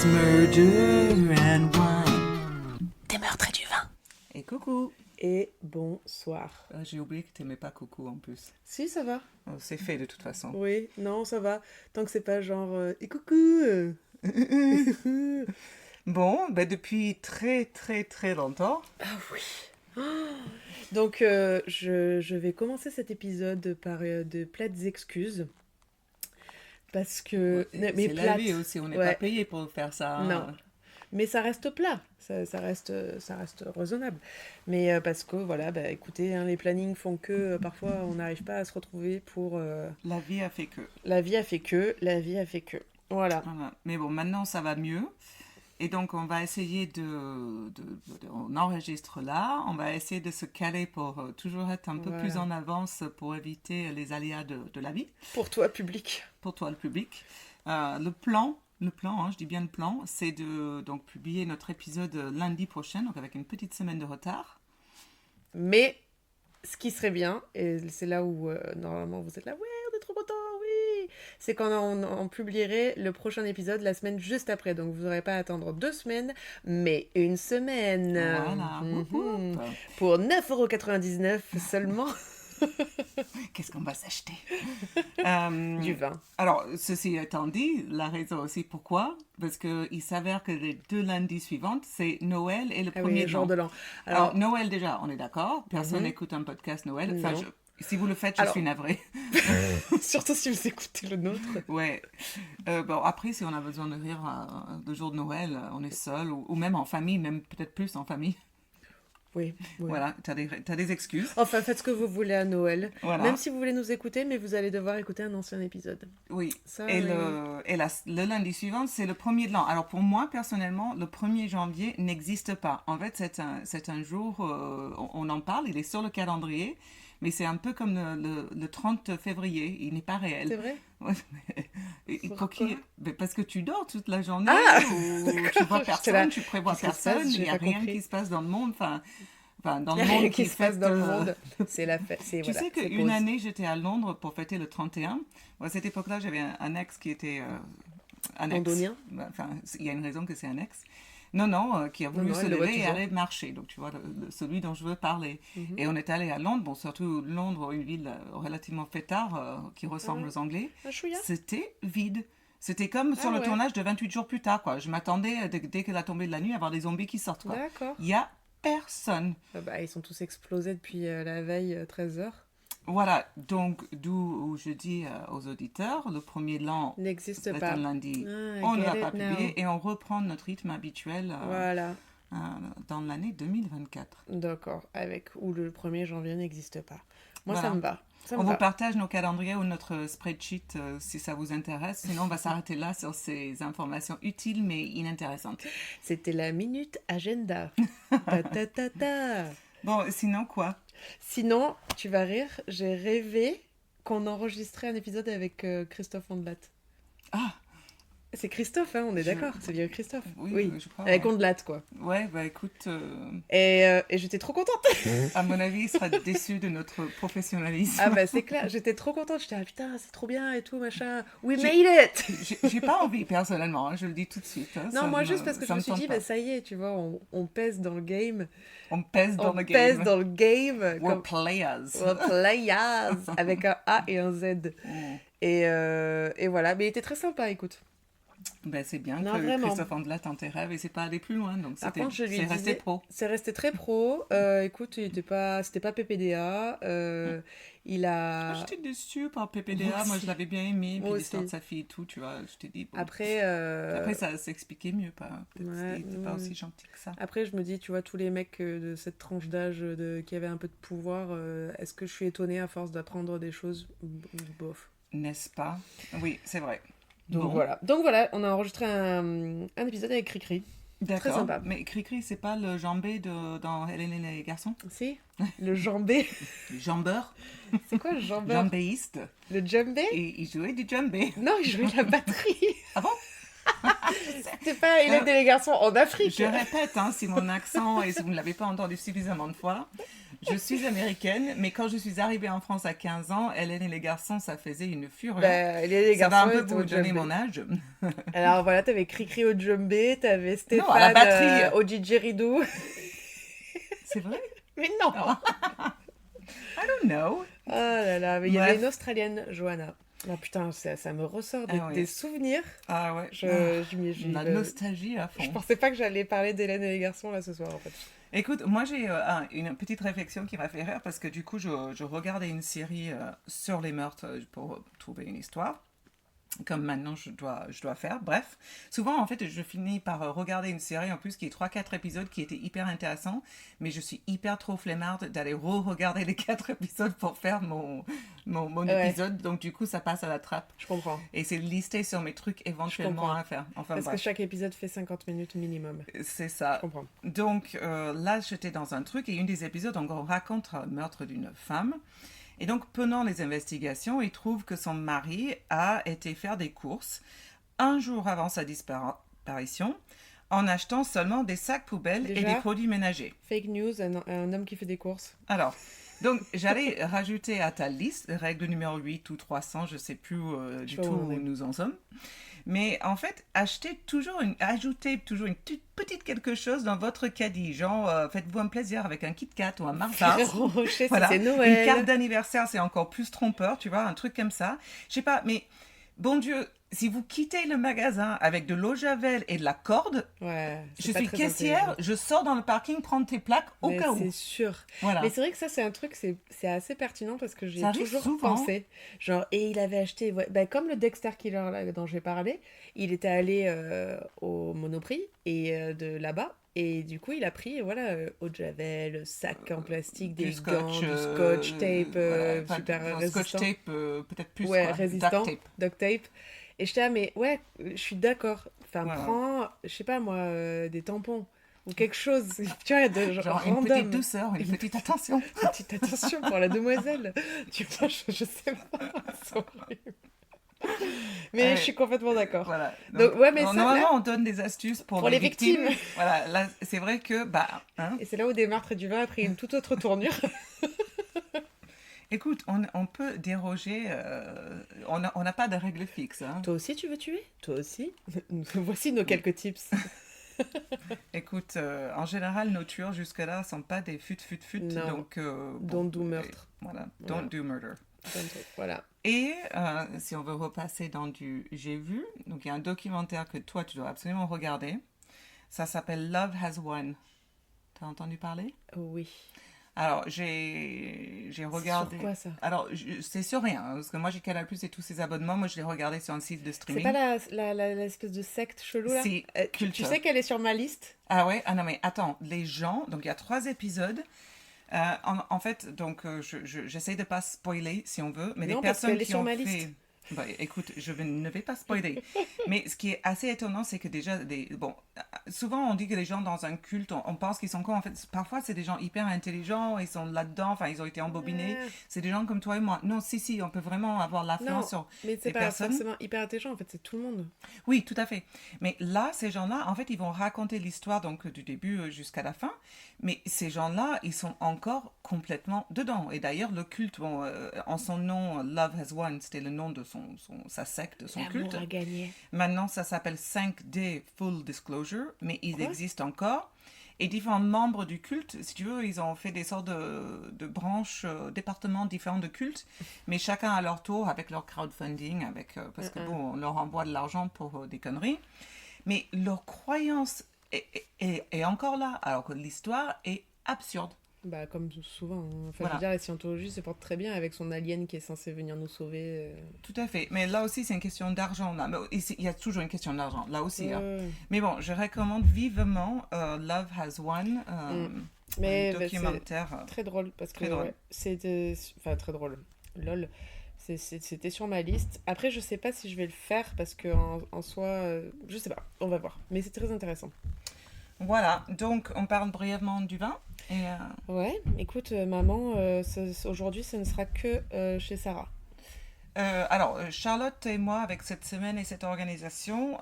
murder and wine. Des meurtres et du vin. Et coucou. Et bonsoir. J'ai oublié que t'aimais pas coucou en plus. Si, ça va. Oh, c'est fait de toute façon. Oui, non, ça va. Tant que c'est pas genre et coucou. Bon, depuis très longtemps. Ah oui. Donc, je vais commencer cet épisode par de plates excuses. Parce que... Ouais, c'est la vie aussi, on n'est pas payé pour faire ça. Hein. Non, mais ça reste plat, ça reste raisonnable. Mais parce que, voilà, écoutez, hein, les plannings font que parfois on n'arrive pas à se retrouver pour... La vie a fait que. La vie a fait que. Voilà. Mais bon, maintenant ça va mieux. Et donc on va essayer on enregistre là, on va essayer de se caler pour toujours être un peu plus en avance pour éviter les aléas de la vie. Pour toi, public. Pour toi, le public. Le plan, hein, je dis bien le plan, c'est de donc publier notre épisode lundi prochain, donc avec une petite semaine de retard. Mais ce qui serait bien, et c'est là où normalement vous êtes là, ouais, on est trop contents, oui, c'est quand on publierait le prochain épisode la semaine juste après. Donc vous n'aurez pas à attendre 2 semaines, mais 1 semaine. Voilà. Pour 9,99€ seulement. Qu'est-ce qu'on va s'acheter? Du vin. Alors, ceci étant dit, la raison aussi pourquoi, parce qu'il s'avère que les 2 lundis suivantes, c'est Noël et le premier jour de l'an. Alors, Noël déjà, on est d'accord, personne n'écoute un podcast Noël. Enfin, si vous le faites, je suis navrée. Surtout si vous écoutez le nôtre. Ouais. Bon, après, si on a besoin de rire le jour de Noël, on est seul, ou même en famille, même peut-être plus en famille. Oui. Voilà, t'as des excuses. Enfin, faites ce que vous voulez à Noël. Voilà. Même si vous voulez nous écouter, mais vous allez devoir écouter un ancien épisode. Oui. Le lundi suivant, c'est le premier de l'an. Alors pour moi, personnellement, le 1er janvier n'existe pas. En fait, c'est un jour, on en parle, il est sur le calendrier, mais c'est un peu comme le 30 février, il n'est pas réel. C'est vrai? Parce que tu dors toute la journée, ou tu vois personne, tu prévois personne, il n'y a rien qui se passe dans le monde, dans le monde qui se passe dans le monde. C'est la fête. Tu sais qu'une année, j'étais à Londres pour fêter le 31. À cette époque-là, j'avais un ex qui était un ex. Londonien. Enfin, il y a une raison que c'est un ex. Non, qui a voulu se lever et aller marcher. Donc, tu vois, celui dont je veux parler. Et on est allé à Londres, bon, surtout Londres, une ville relativement fêtarde, qui ressemble aux Anglais. C'était vide. C'était comme sur le tournage de 28 jours plus tard, quoi. Je m'attendais, dès que la tombée de la nuit, à voir des zombies qui sortent, quoi. D'accord. Il y a personne. Ils sont tous explosés depuis la veille 13h. Voilà, donc d'où je dis aux auditeurs, le premier de l'an n'existe pas. Un lundi, on ne va pas publier et on reprend notre rythme habituel dans l'année 2024. D'accord, où le 1er janvier n'existe pas. Moi, ça me va. On vous partage nos calendriers ou notre spreadsheet si ça vous intéresse. Sinon, on va s'arrêter là sur ces informations utiles mais inintéressantes. C'était la Minute Agenda. Bon, sinon quoi? Sinon, tu vas rire, j'ai rêvé qu'on enregistrait un épisode avec Christophe Ondelat. Ah! C'est Christophe, hein, on est d'accord, c'est bien Christophe. Oui, je crois. Avec Ondelat, quoi. Ouais, écoute... Et j'étais trop contente. À mon avis, il sera déçu de notre professionnalisme. Ah c'est clair, j'étais trop contente. J'étais putain, c'est trop bien et tout, machin. We made it. J'ai pas envie, personnellement, hein, je le dis tout de suite. Hein, non, moi, juste parce que je me suis dit, ça y est, tu vois, on pèse dans le game. On pèse dans le game. On pèse dans le game. We're players. We're players. Avec un A et un Z. Et voilà, mais il était très sympa, écoute. C'est bien que Christophe Ondelat t'a tes rêves et c'est pas allé plus loin, donc c'est resté pro. C'est resté très pro. Écoute, c'était pas PPDA. Il a... J'étais déçue par PPDA, moi je l'avais bien aimé, puis l'histoire de sa fille et tout, tu vois, je t'ai dit... Bon. Après, ça s'expliquait mieux, il était pas aussi gentil que ça. Après, je me dis, tu vois, tous les mecs de cette tranche d'âge qui avaient un peu de pouvoir, est-ce que je suis étonnée à force d'apprendre des choses? Bof. N'est-ce pas? Oui, c'est vrai. Donc voilà, on a enregistré un épisode avec Cricri. D'accord. Très sympa. Mais Cricri, c'est pas le jambé dans Hélène et les garçons? Si, le jambé. Le jambeur. C'est quoi le jambeur? Jambéiste. Le djembé? Et il jouait du djembé. Non, il jouait de la batterie. Ah bon? C'est pas Hélène et les garçons en Afrique. Je répète, hein, si mon accent, et si vous ne l'avez pas entendu suffisamment de fois, je suis américaine, mais quand je suis arrivée en France à 15 ans, Hélène et les garçons, ça faisait une fureur. Hélène et les ça garçons, va un peu vous donner mon âge. Alors voilà, t'avais Cricri au djembé, t'avais Stéphane non, à la batterie. au didgeridoo. C'est vrai? Mais non. I don't know. Oh là là, mais il y avait une Australienne, Johanna. Ah putain, ça me ressort des souvenirs. Ah ouais. La nostalgie à fond. Je pensais pas que j'allais parler d'Hélène et les garçons là ce soir en fait. Écoute, moi j'ai une petite réflexion qui m'a fait rire parce que du coup je regardais une série sur les meurtres pour trouver une histoire. Comme maintenant je dois faire. Bref, souvent en fait je finis par regarder une série en plus qui est 3-4 épisodes qui était hyper intéressant, mais je suis hyper trop flemmarde d'aller re-regarder les 4 épisodes pour faire mon épisode, donc du coup ça passe à la trappe. Je comprends. Et c'est listé sur mes trucs éventuellement à faire. Enfin, parce que chaque épisode fait 50 minutes minimum. C'est ça. Je comprends. Donc là j'étais dans un truc et une des épisodes on raconte le meurtre d'une femme. Et donc, pendant les investigations, il trouve que son mari a été faire des courses un jour avant sa disparition en achetant seulement des sacs poubelles et des produits ménagers. Fake news, un homme qui fait des courses. Alors, donc j'allais rajouter à ta liste, règle numéro 8 ou 300, je ne sais plus du tout où nous en sommes. Mais en fait, ajoutez toujours une petite quelque chose dans votre caddie. Genre, faites-vous un plaisir avec un Kit Kat ou un Mars Bar. Voilà. C'est Noël. Une carte d'anniversaire, c'est encore plus trompeur, tu vois, un truc comme ça. Je sais pas, mais bon Dieu, si vous quittez le magasin avec de l'eau javel et de la corde, je suis caissière, je sors dans le parking prendre tes plaques au cas où. C'est sûr. Voilà. Mais c'est vrai que ça, c'est un truc, c'est assez pertinent parce que j'ai toujours pensé. Genre, et il avait acheté, comme le Dexter Killer là, dont j'ai parlé, il était allé au Monoprix et de là-bas. Et du coup, il a pris, eau de javel, sac en plastique, des gants, du scotch tape, super résistant. Scotch tape, peut-être plus résistant, duct tape. Et j'étais mais je suis d'accord. Enfin, prends, je sais pas moi, des tampons ou quelque chose. Tu vois, genre une petite douceur, une petite attention. Une petite attention pour la demoiselle. Tu vois, je sais pas. C'est horrible. Mais je suis complètement d'accord. Voilà. Donc, mais normalement, on donne des astuces pour les victimes. Voilà, là, c'est vrai que... Et c'est là où Des meurtres et du vin a pris une toute autre tournure. Écoute, on peut déroger, on n'a pas de règles fixes. Hein. Toi aussi, tu veux tuer? Toi aussi? Voici nos quelques tips. Écoute, en général, nos tueurs jusque-là ne sont pas des fut. Non. Donc, don't do meurtre. Don't do murder. Voilà. Et si on veut repasser dans du j'ai vu, donc il y a un documentaire que toi, tu dois absolument regarder. Ça s'appelle Love Has Won. T'as entendu parler? Oui. Alors, j'ai regardé... Sur quoi, ça? Alors, c'est sur rien, hein, parce que moi, j'ai Canal+ et tous ces abonnements. Moi, je l'ai regardé sur un site de streaming. C'est pas l'espèce de secte chelou, là? C'est tu sais qu'elle est sur ma liste? Ah ouais? Ah non, mais attends, les gens... Donc, il y a 3 épisodes. En fait, donc, j'essaie de pas spoiler, si on veut, mais les personnes qui ont fait... Bah, écoute, ne vais pas spoiler. Mais ce qui est assez étonnant, c'est que déjà, souvent on dit que les gens dans un culte, on pense qu'ils sont quoi? En fait, parfois c'est des gens hyper intelligents, ils sont là-dedans, enfin ils ont été embobinés. C'est des gens comme toi et moi. Non, si, on peut vraiment avoir l'influence sur les personnes. Mais c'est pas forcément hyper intelligent, en fait, c'est tout le monde. Oui, tout à fait. Mais là, ces gens-là, en fait, ils vont raconter l'histoire donc du début jusqu'à la fin. Mais ces gens-là, ils sont encore complètement dedans. Et d'ailleurs, le culte, en son nom, Love Has Won, c'était le nom de sa secte, son culte. L'amour a gagné. Maintenant, ça s'appelle 5D Full Disclosure, mais ils existent encore. Et différents membres du culte, si tu veux, ils ont fait des sortes de branches, départements différents de culte, mais chacun à leur tour avec leur crowdfunding, parce que on leur envoie de l'argent pour des conneries. Mais leur croyance est encore là, alors que l'histoire est absurde. Bah, comme souvent. Enfin, je veux dire, la scientologie se porte très bien avec son alien qui est censé venir nous sauver. Tout à fait. Mais là aussi, c'est une question d'argent. Là. Il y a toujours une question d'argent, là aussi. Mais bon, je recommande vivement Love Has Won, un documentaire. Très drôle, parce que c'était... Enfin, très drôle. Lol. C'était sur ma liste. Après, je sais pas si je vais le faire, parce que en soi... je sais pas, on va voir. Mais c'est très intéressant. Voilà, donc on parle brièvement du vin. Ouais, écoute, maman, aujourd'hui, ce ne sera que chez Sarah. Charlotte et moi, avec cette semaine et cette organisation,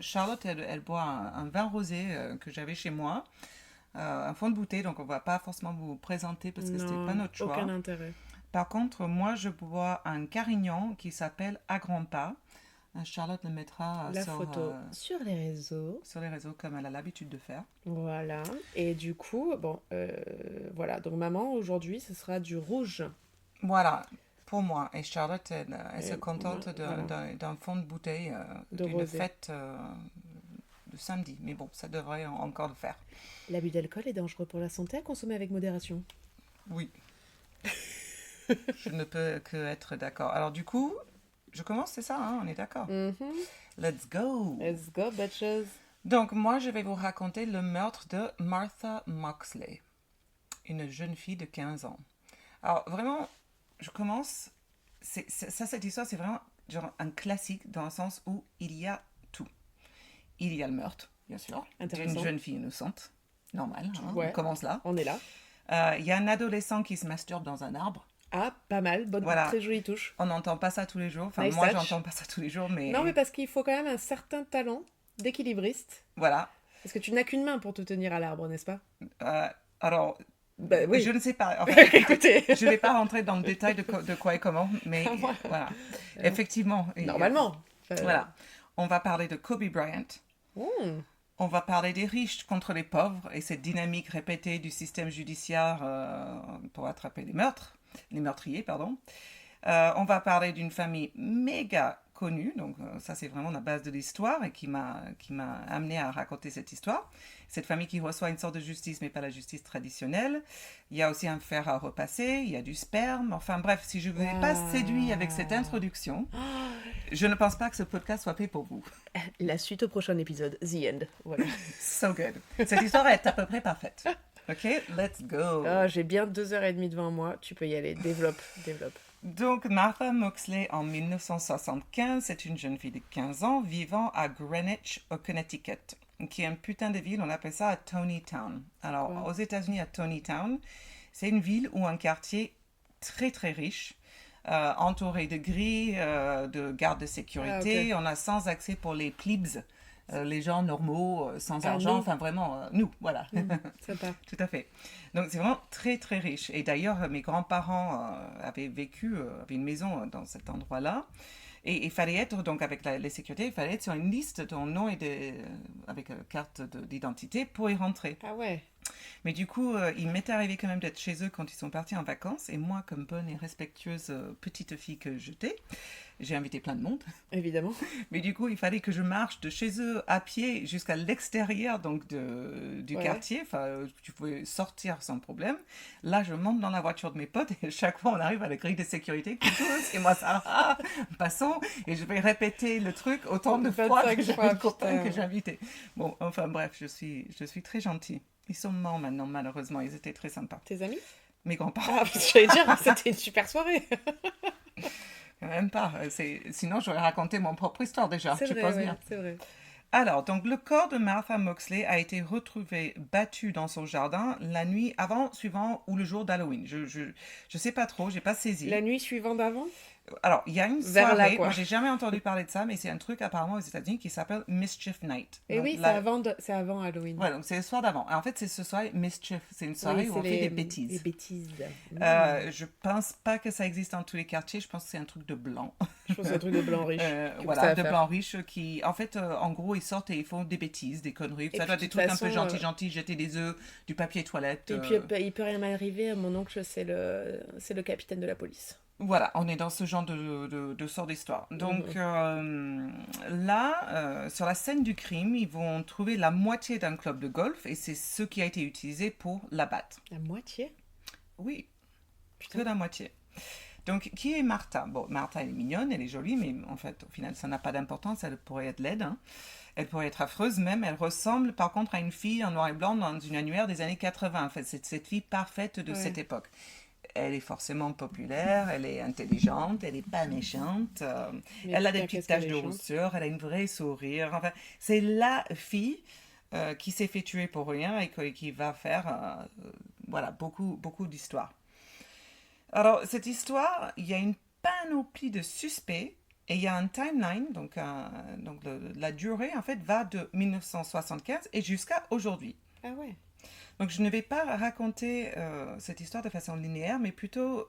Charlotte, elle boit un vin rosé que j'avais chez moi, un fond de bouteille, donc on ne va pas forcément vous présenter parce que ce n'était pas notre choix. Aucun intérêt. Par contre, moi, je bois un Carignan qui s'appelle À grands pas. Charlotte le mettra la photo sur les réseaux. Sur les réseaux, comme elle a l'habitude de faire. Voilà. Et du coup, voilà. Donc, maman, aujourd'hui, ce sera du rouge. Voilà, pour moi. Et Charlotte, elle se contente d'un fond de bouteille d'une fête de samedi. Mais bon, ça devrait encore le faire. L'abus d'alcool est dangereux pour la santé, à consommer avec modération. Oui. Je ne peux que être d'accord. Alors du coup, je commence, c'est ça, hein, on est d'accord. Let's go. Let's go, bitches. Donc moi, je vais vous raconter le meurtre de Martha Moxley, une jeune fille de 15 ans. Alors vraiment, je commence... cette histoire, c'est vraiment genre un classique dans le sens où il y a tout. Il y a le meurtre, bien sûr, d'une jeune fille innocente. Normal, hein, on commence là. On est là. Il y a un adolescent qui se masturbe dans un arbre. Ah, pas mal, très jolie touche. On n'entend pas ça tous les jours. Enfin, moi, j'entends pas ça tous les jours, mais... Non, mais parce qu'il faut quand même un certain talent d'équilibriste. Voilà. Parce que tu n'as qu'une main pour te tenir à l'arbre, n'est-ce pas? Alors, oui. Je ne sais pas. En fait, écoutez, je ne vais pas rentrer dans le détail de quoi et comment, mais voilà. Effectivement. Normalement. Voilà. On va parler de Kobe Bryant. On va parler des riches contre les pauvres et cette dynamique répétée du système judiciaire pour attraper les meurtriers, pardon. On va parler d'une famille méga connue, donc ça c'est vraiment la base de l'histoire et qui m'a amené à raconter cette histoire. Cette famille qui reçoit une sorte de justice, mais pas la justice traditionnelle. Il y a aussi un fer à repasser, il y a du sperme. Enfin bref, si je ne vous ai pas séduit avec cette introduction, je ne pense pas que ce podcast soit fait pour vous. La suite au prochain épisode, The End. Voilà. So good. Cette histoire est à peu près parfaite. Ok, let's go. J'ai bien 2h30 devant moi, tu peux y aller, développe. Donc, Martha Moxley, en 1975, c'est une jeune fille de 15 ans vivant à Greenwich, au Connecticut, qui est une putain de ville, on appelle ça à Tonytown. Alors, aux États-Unis, à Tonytown, c'est une ville ou un quartier très très riche, entouré de grilles, de gardes de sécurité. On a sans accès pour les plebs, les gens normaux, sans argent, enfin vraiment, nous, voilà. Sympa. Tout à fait. Donc c'est vraiment très très riche. Et d'ailleurs, mes grands-parents avaient une maison dans cet endroit-là. Et il fallait être, donc avec les sécurités, il fallait être sur une liste, ton nom et avec carte d'identité pour y rentrer. Ah ouais. Mais du coup, il m'est arrivé quand même d'être chez eux quand ils sont partis en vacances. Et moi, comme bonne et respectueuse petite fille que j'étais, j'ai invité plein de monde. Évidemment. Mais du coup, il fallait que je marche de chez eux à pied jusqu'à l'extérieur donc du quartier. Enfin, tu pouvais sortir sans problème. Là, je monte dans la voiture de mes potes et chaque fois, on arrive à la grille de sécurité qui tous. Et moi, ça, passons. Et je vais répéter le truc autant de fois que j'ai de copains que j'ai invités. Bon, enfin bref, je suis très gentille. Ils sont morts maintenant, malheureusement. Ils étaient très sympas. Tes amis? Mes grands-parents. Ah, j'allais dire, c'était une super soirée. Même pas. Sinon, j'aurais raconté mon propre histoire déjà. C'est vrai. Alors, donc, le corps de Martha Moxley a été retrouvé battu dans son jardin la nuit suivant ou le jour d'Halloween. Je sais pas trop, j'ai pas saisi. La nuit suivante d'avant? Alors, il y a une soirée, moi j'ai jamais entendu parler de ça, mais c'est un truc apparemment aux États-Unis qui s'appelle Mischief Night. Et donc, oui, c'est avant Halloween. Ouais, donc c'est le soir d'avant. En fait, c'est ce soir Mischief, c'est une soirée où on fait des bêtises. Les bêtises. Je pense pas que ça existe dans tous les quartiers, je pense que c'est un truc de blanc. Je pense que c'est un truc de blanc riche. Voilà, de blanc riche qui, en fait, en gros, ils sortent et ils font des bêtises, des conneries. Ça doit être des trucs un peu gentils, jeter des œufs, du papier toilette. Et puis, il peut rien m'arriver, mon oncle, c'est le capitaine de la police. Voilà, on est dans ce genre de sort d'histoire. Donc là, sur la scène du crime, ils vont trouver la moitié d'un club de golf et c'est ce qui a été utilisé pour l'abattre. La moitié? Oui, que la moitié. Donc, qui est Martha? Bon, Martha, elle est mignonne, elle est jolie, mais en fait, au final, ça n'a pas d'importance. Elle pourrait être laide, hein. Elle pourrait être affreuse même. Elle ressemble, par contre, à une fille en noir et blanc dans une annuaire des années 80. En fait, c'est cette fille parfaite de cette époque. Elle est forcément populaire, elle est intelligente, elle n'est pas méchante, elle a des petites taches de rousseur, elle a une vraie sourire. Enfin, c'est la fille qui s'est fait tuer pour rien et qui va faire beaucoup d'histoires. Alors, cette histoire, il y a une panoplie de suspects. Et il y a un timeline, donc la durée, en fait, va de 1975 et jusqu'à aujourd'hui. Ah ouais. Donc, je ne vais pas raconter cette histoire de façon linéaire, mais plutôt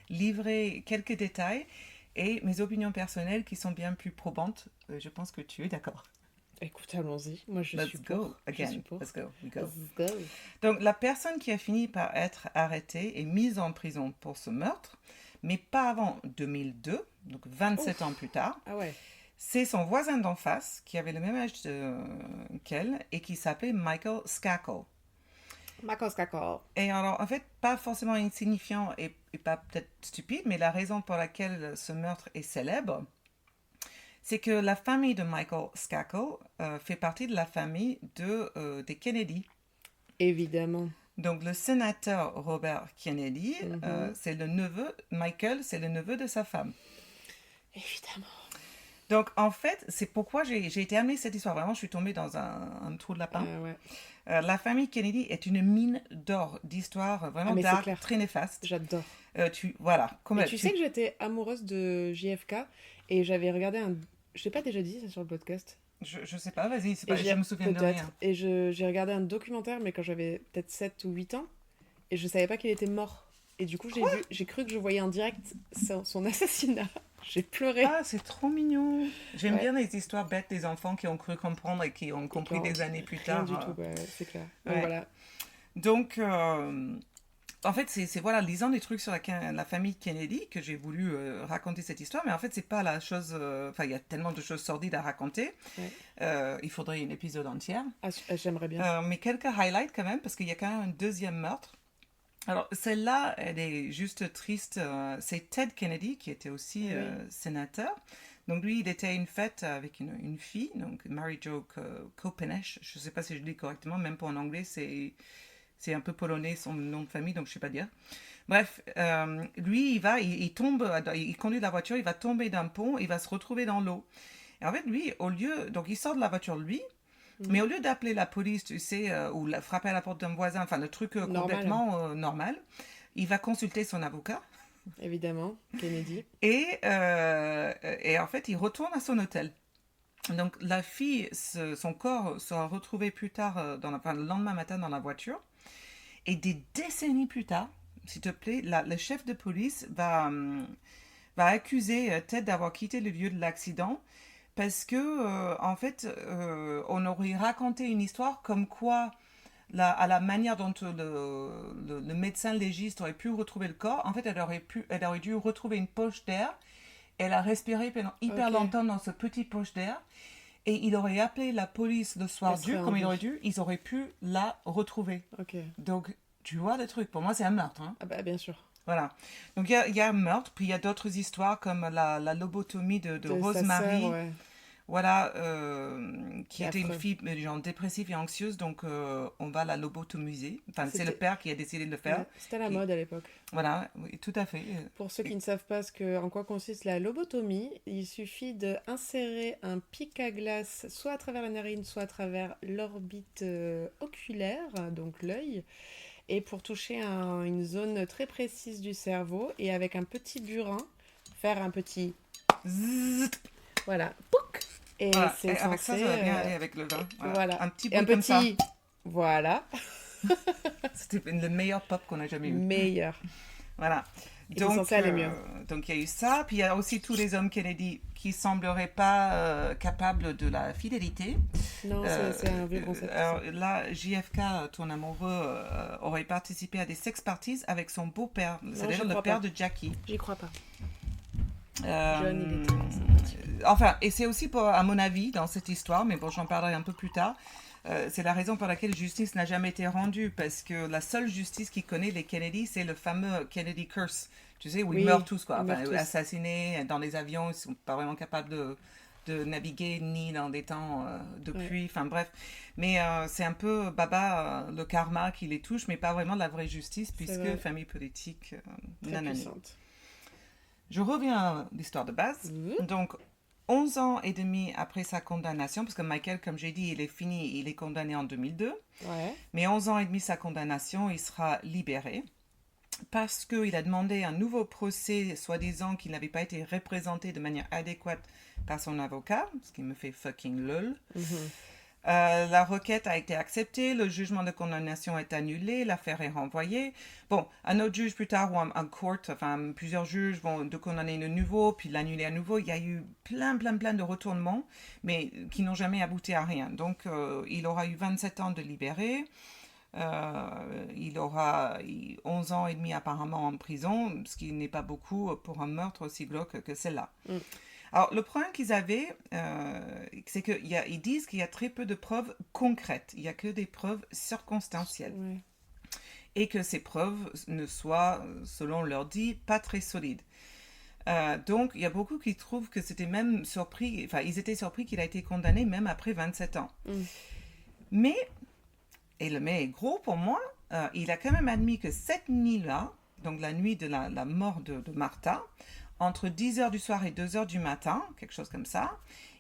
livrer quelques détails et mes opinions personnelles qui sont bien plus probantes. Je pense que tu es d'accord. Écoute, allons-y. Moi, je suis pour. Let's go again. Je suis pour. Let's go. We go. Let's go. Donc, la personne qui a fini par être arrêtée et mise en prison pour ce meurtre, mais pas avant 2002, donc 27 ans plus tard, Ah ouais. c'est son voisin d'en face qui avait le même âge qu'elle et qui s'appelait Michael Skakel. Michael Skakel. Et alors, en fait, pas forcément insignifiant et pas peut-être stupide, mais la raison pour laquelle ce meurtre est célèbre, c'est que la famille de Michael Skakel fait partie de la famille des Kennedy. Évidemment. Donc, le sénateur Robert Kennedy, c'est le neveu, Michael, c'est le neveu de sa femme. Évidemment. Donc, en fait, c'est pourquoi j'ai été amenée cette histoire. Vraiment, je suis tombée dans un trou de lapin. Ouais. La famille Kennedy est une mine d'or d'histoire, vraiment d'art très néfaste. J'adore. Voilà. Mais tu sais que j'étais amoureuse de JFK et j'avais regardé Je t'ai pas déjà dit ça sur le podcast? Je sais pas, vas-y, je me souviens de rien. Et j'ai regardé un documentaire, mais quand j'avais peut-être 7 ou 8 ans, et je savais pas qu'il était mort. Et du coup, j'ai cru que je voyais en direct son assassinat. J'ai pleuré. Ah, c'est trop mignon. J'aime bien les histoires bêtes des enfants qui ont cru comprendre et qui ont compris des années plus tard. Rien du tout, c'est clair. Donc, voilà. Donc, en fait, c'est voilà, lisant des trucs sur la famille Kennedy que j'ai voulu raconter cette histoire, mais en fait, c'est pas la chose. Enfin, il y a tellement de choses sordides à raconter. Ouais. Il faudrait un épisode entier. Ah, j'aimerais bien. Mais quelques highlights quand même, parce qu'il y a quand même un deuxième meurtre. Alors, celle-là, elle est juste triste. C'est Ted Kennedy, qui était aussi sénateur. Donc, lui, il était à une fête avec une fille, donc Mary Jo Kopeniech. Je ne sais pas si je le dis correctement, même pas en anglais, c'est un peu polonais son nom de famille, donc je ne sais pas dire. Bref, lui, il tombe, il conduit la voiture, il va tomber d'un pont, il va se retrouver dans l'eau. Et en fait, lui, donc il sort de la voiture, lui, mais au lieu d'appeler la police, tu sais, ou frapper à la porte d'un voisin, enfin le truc complètement normal, il va consulter son avocat. Évidemment, Kennedy. Et en fait, il retourne à son hôtel. Donc la fille, son corps sera retrouvé plus tard, le lendemain matin dans la voiture. Et des décennies plus tard, s'il te plaît, le chef de police va accuser Ted d'avoir quitté le lieu de l'accident parce que, en fait, on aurait raconté une histoire comme quoi, à la manière dont le médecin légiste aurait pu retrouver le corps, en fait, elle aurait dû retrouver une poche d'air. Elle a respiré pendant hyper longtemps dans ce petit poche d'air. Et il aurait appelé la police le soir comme il aurait dû, ils auraient pu la retrouver. Donc, tu vois le truc. Pour moi, c'est un meurtre. Hein. Ah bah, bien sûr. Voilà. Donc, il y a un meurtre, puis il y a d'autres histoires comme la lobotomie de Rosemary. Sœur, ouais. Voilà, qui était une fille genre dépressive et anxieuse, donc on va la lobotomiser. Enfin, c'est le père qui a décidé de le faire. Ouais, c'était la mode à l'époque. Voilà, oui, tout à fait. Pour ceux qui ne savent pas en quoi consiste la lobotomie, il suffit d'insérer un pic à glace soit à travers la narine, soit à travers l'orbite oculaire, donc l'œil, et pour toucher une zone très précise du cerveau, et avec un petit burin, faire un petit... Zzzz. Voilà, pouc. Et voilà. c'est avec ça va bien aller avec le vin. Voilà. Un petit bruit comme ça. Voilà. C'était le meilleur pop qu'on a jamais eu. Meilleur. Voilà. Donc, ça allait mieux. Donc, il y a eu ça. Puis, il y a aussi tous les hommes Kennedy qui ne sembleraient pas capables de la fidélité. Non, c'est un vieux concept. Alors, là, JFK, ton amoureux, aurait participé à des sex parties avec son beau-père. C'est-à-dire le père de Jackie. J'y crois pas. John, il est très conservatif. Enfin, et c'est aussi, à mon avis, dans cette histoire, mais bon, j'en parlerai un peu plus tard, c'est la raison pour laquelle justice n'a jamais été rendue, parce que la seule justice qui connaît les Kennedy, c'est le fameux Kennedy curse, tu sais, où ils meurent tous, quoi. Enfin, assassinés dans les avions, ils ne sont pas vraiment capables de naviguer ni dans des temps de pluie, enfin bref. Mais c'est un peu le karma qui les touche, mais pas vraiment la vraie justice, puisque famille politique, très puissante. Je reviens à l'histoire de base. Donc, 11 ans et demi après sa condamnation, parce que Michael, comme j'ai dit, il est condamné en 2002. Ouais. Mais 11 ans et demi sa condamnation, il sera libéré. parce qu'il a demandé un nouveau procès, soi-disant qu'il n'avait pas été représenté de manière adéquate par son avocat, ce qui me fait fucking lol. La requête a été acceptée, le jugement de condamnation est annulé, l'affaire est renvoyée. Bon, un autre juge plus tard, ou un court, enfin plusieurs juges vont de condamner de nouveau, puis l'annuler à nouveau. Il y a eu plein de retournements, mais qui n'ont jamais abouti à rien. Donc, il aura eu 27 ans de libéré. Il aura 11 ans et demi apparemment en prison, ce qui n'est pas beaucoup pour un meurtre aussi glauque que celle-là. Alors, le problème qu'ils avaient, c'est qu'ils disent qu'il y a très peu de preuves concrètes. Il n'y a que des preuves circonstancielles. Et que ces preuves ne soient, selon leur dit, pas très solides. Donc, il y a beaucoup qui trouvent que c'était même surpris, enfin, ils étaient surpris qu'il a été condamné même après 27 ans. Mais, et le mais est gros pour moi, il a quand même admis que cette nuit-là, donc la nuit de la mort de Martha, entre 10h du soir et 2h du matin, quelque chose comme ça,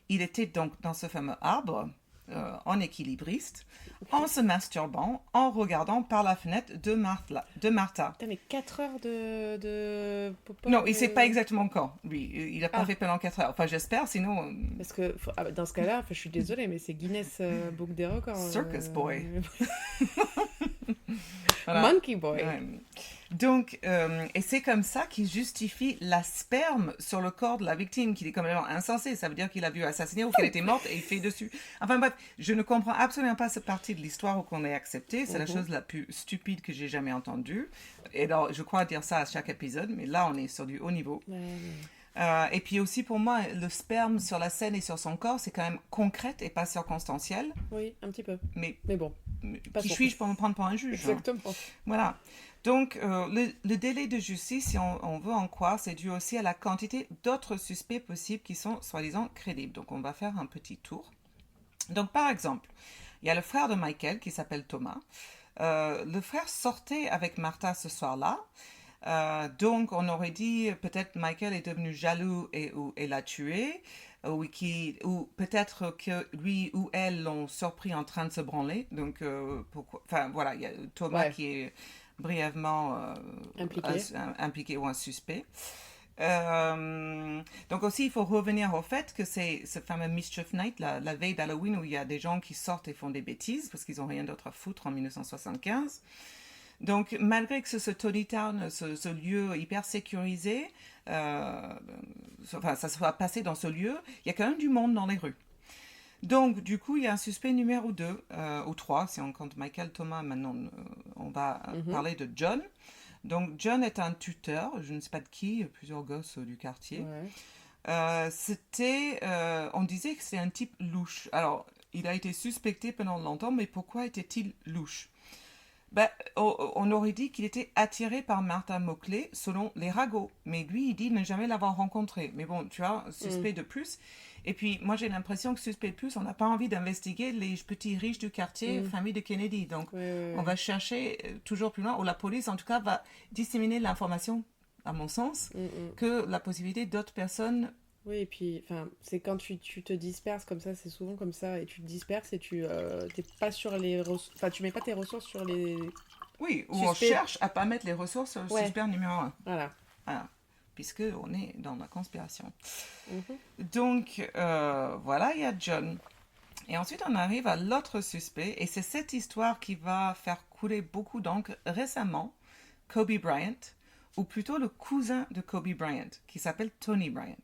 il était donc dans ce fameux arbre, en équilibriste, en se masturbant, en regardant par la fenêtre de Martha. Putain, mais 4 heures de... Non, il ne sait pas exactement quand, lui. Il n'a pas fait pendant 4 heures. Enfin, j'espère, sinon... Parce que dans ce cas-là, je suis désolée, mais c'est Guinness Book des records. Circus Boy. Voilà. Monkey Boy. Donc, et c'est comme ça qu'il justifie la sperme sur le corps de la victime, qui est quand même insensé. Ça veut dire qu'il a vu assassiner ou qu'elle était morte et il fait dessus. Enfin bref, je ne comprends absolument pas cette partie de l'histoire qu'on ait acceptée. C'est la chose la plus stupide que j'ai jamais entendue. Et alors, je crois dire ça à chaque épisode, mais là, on est sur du haut niveau. Et puis aussi, pour moi, le sperme sur la scène et sur son corps, c'est quand même concrète et pas circonstanciel. Oui, un petit peu. Mais bon. Qui suis-je pour me prendre pour un juge? Exactement. Voilà. Donc, le délai de justice, si on veut en croire, c'est dû aussi à la quantité d'autres suspects possibles qui sont soi-disant crédibles. Donc, on va faire un petit tour. Donc, par exemple, il y a le frère de Michael qui s'appelle Thomas. Le frère sortait avec Martha ce soir-là. Donc, on aurait dit peut-être Michael est devenu jaloux et l'a tué. Ou peut-être que lui ou elle l'ont surpris en train de se branler. Donc, enfin, voilà, il y a Thomas qui est brièvement impliqué ou un suspect. Donc aussi, il faut revenir au fait que c'est ce fameux Mischief Night, la veille d'Halloween, où il y a des gens qui sortent et font des bêtises parce qu'ils n'ont rien d'autre à foutre en 1975. Donc, malgré que ce Tony Town, ce lieu hyper sécurisé, ça soit passé dans ce lieu, il y a quand même du monde dans les rues. Donc, du coup, il y a un suspect numéro 2, ou 3, si on compte Michael, Thomas, maintenant on va parler de John. Donc, John est un tuteur, je ne sais pas de qui, plusieurs gosses du quartier. On disait que c'est un type louche. Alors, il a été suspecté pendant longtemps, mais pourquoi était-il louche? On aurait dit qu'il était attiré par Martha Mokley selon les ragots. Mais lui, il dit ne jamais l'avoir rencontré. Mais bon, tu vois, suspect de plus. Et puis, moi, j'ai l'impression que suspect de plus, on n'a pas envie d'investiguer les petits riches du quartier, famille de Kennedy. Donc, on va chercher toujours plus loin, ou la police, en tout cas, va disséminer l'information, à mon sens, que la possibilité d'autres personnes... Oui, et puis, c'est quand tu te disperses comme ça, c'est souvent comme ça, et tu te disperses et tu t'es pas sur les ressources, tu mets pas tes ressources sur les... Oui, ou on cherche à pas mettre les ressources sur le suspect numéro 1. Voilà. Puisque on est dans la conspiration. Donc, voilà, il y a John. Et ensuite, on arrive à l'autre suspect, et c'est cette histoire qui va faire couler beaucoup d'encre récemment, Kobe Bryant, ou plutôt le cousin de Kobe Bryant, qui s'appelle Tony Bryant.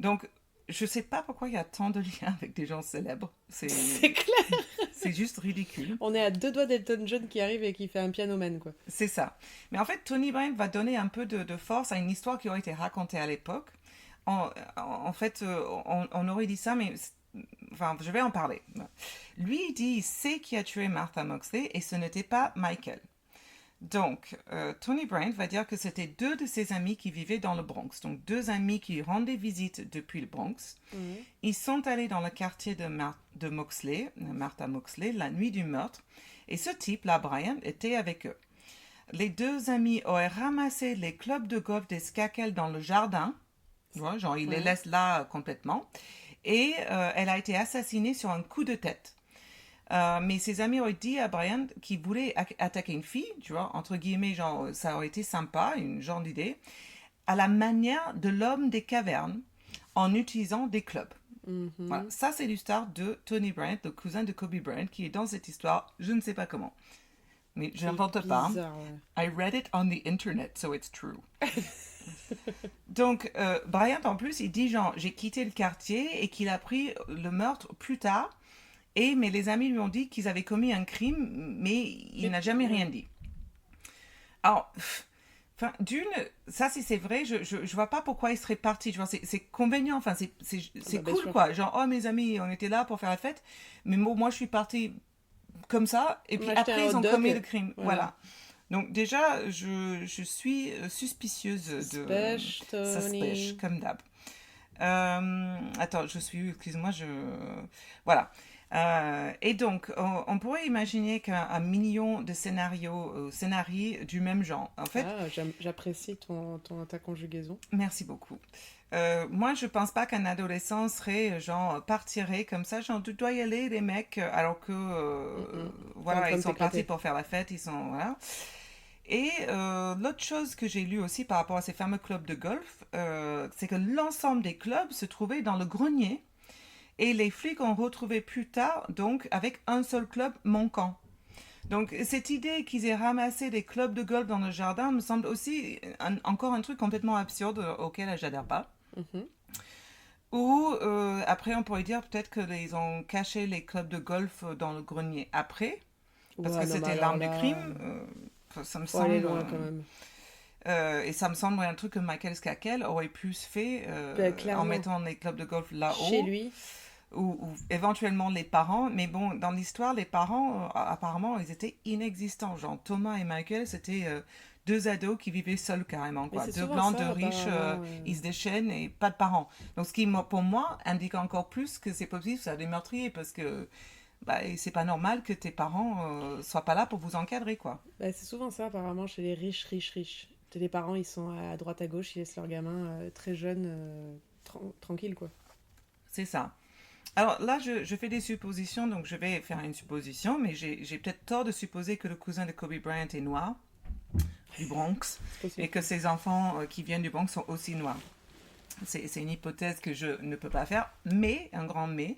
Donc, je sais pas pourquoi il y a tant de liens avec des gens célèbres. C'est clair. C'est juste ridicule. On est à 2 doigts d'Elton John qui arrive et qui fait un pianoman, quoi. C'est ça. Mais en fait, Tony Bryant va donner un peu de force à une histoire qui aurait été racontée à l'époque. En fait, on aurait dit ça, mais... Enfin, je vais en parler. Lui, il dit, il sait qui a tué Martha Moxley et ce n'était pas Michael. Donc, Tony Bryant va dire que c'était 2 de ses amis qui vivaient dans le Bronx. Donc, 2 amis qui rendaient visite depuis le Bronx. Ils sont allés dans le quartier de Moxley, Martha Moxley, la nuit du meurtre. Et ce type-là, Bryant, était avec eux. Les 2 amis auraient ramassé les clubs de golf des Skakel dans le jardin. Ouais, genre, ils les laissent là complètement. Et elle a été assassinée sur un coup de tête. Mais ses amis auraient dit à Brian qu'il voulait attaquer une fille, tu vois, entre guillemets, genre, ça aurait été sympa, une genre d'idée, à la manière de l'homme des cavernes, en utilisant des clubs. Voilà. Ça, c'est l'histoire de Tony Bryant, le cousin de Kobe Bryant, qui est dans cette histoire, je ne sais pas comment. Mais je n'invente pas. Ouais. I read it on the internet, so it's true. Donc, Bryant, en plus, il dit genre, j'ai quitté le quartier et qu'il a appris le meurtre plus tard. Mais les amis lui ont dit qu'ils avaient commis un crime, mais il n'a jamais rien dit. Alors, ça, si c'est vrai, je vois pas pourquoi il serait parti. C'est convenient, enfin, c'est cool, quoi. Genre, oh, mes amis, on était là pour faire la fête, mais moi, je suis partie comme ça, et puis après, ils ont commis le crime. Voilà. Donc, déjà, je suis suspicieuse de... Suspect, comme d'hab. Attends, excuse-moi, voilà. Et donc, on pourrait imaginer qu'un million de scénarios du même genre. En fait, j'apprécie ta conjugaison. Merci beaucoup. Moi, je pense pas qu'un adolescent serait, genre, partirait comme ça, genre, tu dois y aller, les mecs, alors que, voilà, ils sont partis pour faire la fête, voilà. Et l'autre chose que j'ai lu aussi par rapport à ces fameux clubs de golf, c'est que l'ensemble des clubs se trouvaient dans le grenier. Et les flics ont retrouvé plus tard, donc, avec un seul club manquant. Donc, cette idée qu'ils aient ramassé des clubs de golf dans le jardin me semble aussi encore un truc complètement absurde auquel j'adhère pas. Ou, après, on pourrait dire peut-être qu'ils ont caché les clubs de golf dans le grenier après, parce que c'était l'arme du crime. Ça me semble... aller loin, quand même. Et ça me semble un truc que Michael Skakel aurait plus fait en mettant les clubs de golf là-haut. Chez lui. Ou éventuellement les parents. Mais bon, dans l'histoire, les parents, apparemment, ils étaient inexistants. Genre, Thomas et Michael, c'était deux ados qui vivaient seuls carrément. Quoi. Deux blancs, deux riches, ils se déchaînent et pas de parents. Donc, ce qui, pour moi, indique encore plus que c'est possible, ça a des meurtriers, parce que c'est pas normal que tes parents soient pas là pour vous encadrer, quoi. C'est souvent ça, apparemment, chez les riches. Les parents, ils sont à droite à gauche, ils laissent leurs gamins très jeunes, tranquilles, quoi. C'est ça. Alors là, je fais des suppositions, donc je vais faire une supposition, mais j'ai peut-être tort de supposer que le cousin de Kobe Bryant est noir, du Bronx, et que ses enfants qui viennent du Bronx sont aussi noirs. C'est une hypothèse que je ne peux pas faire, mais, un grand mais,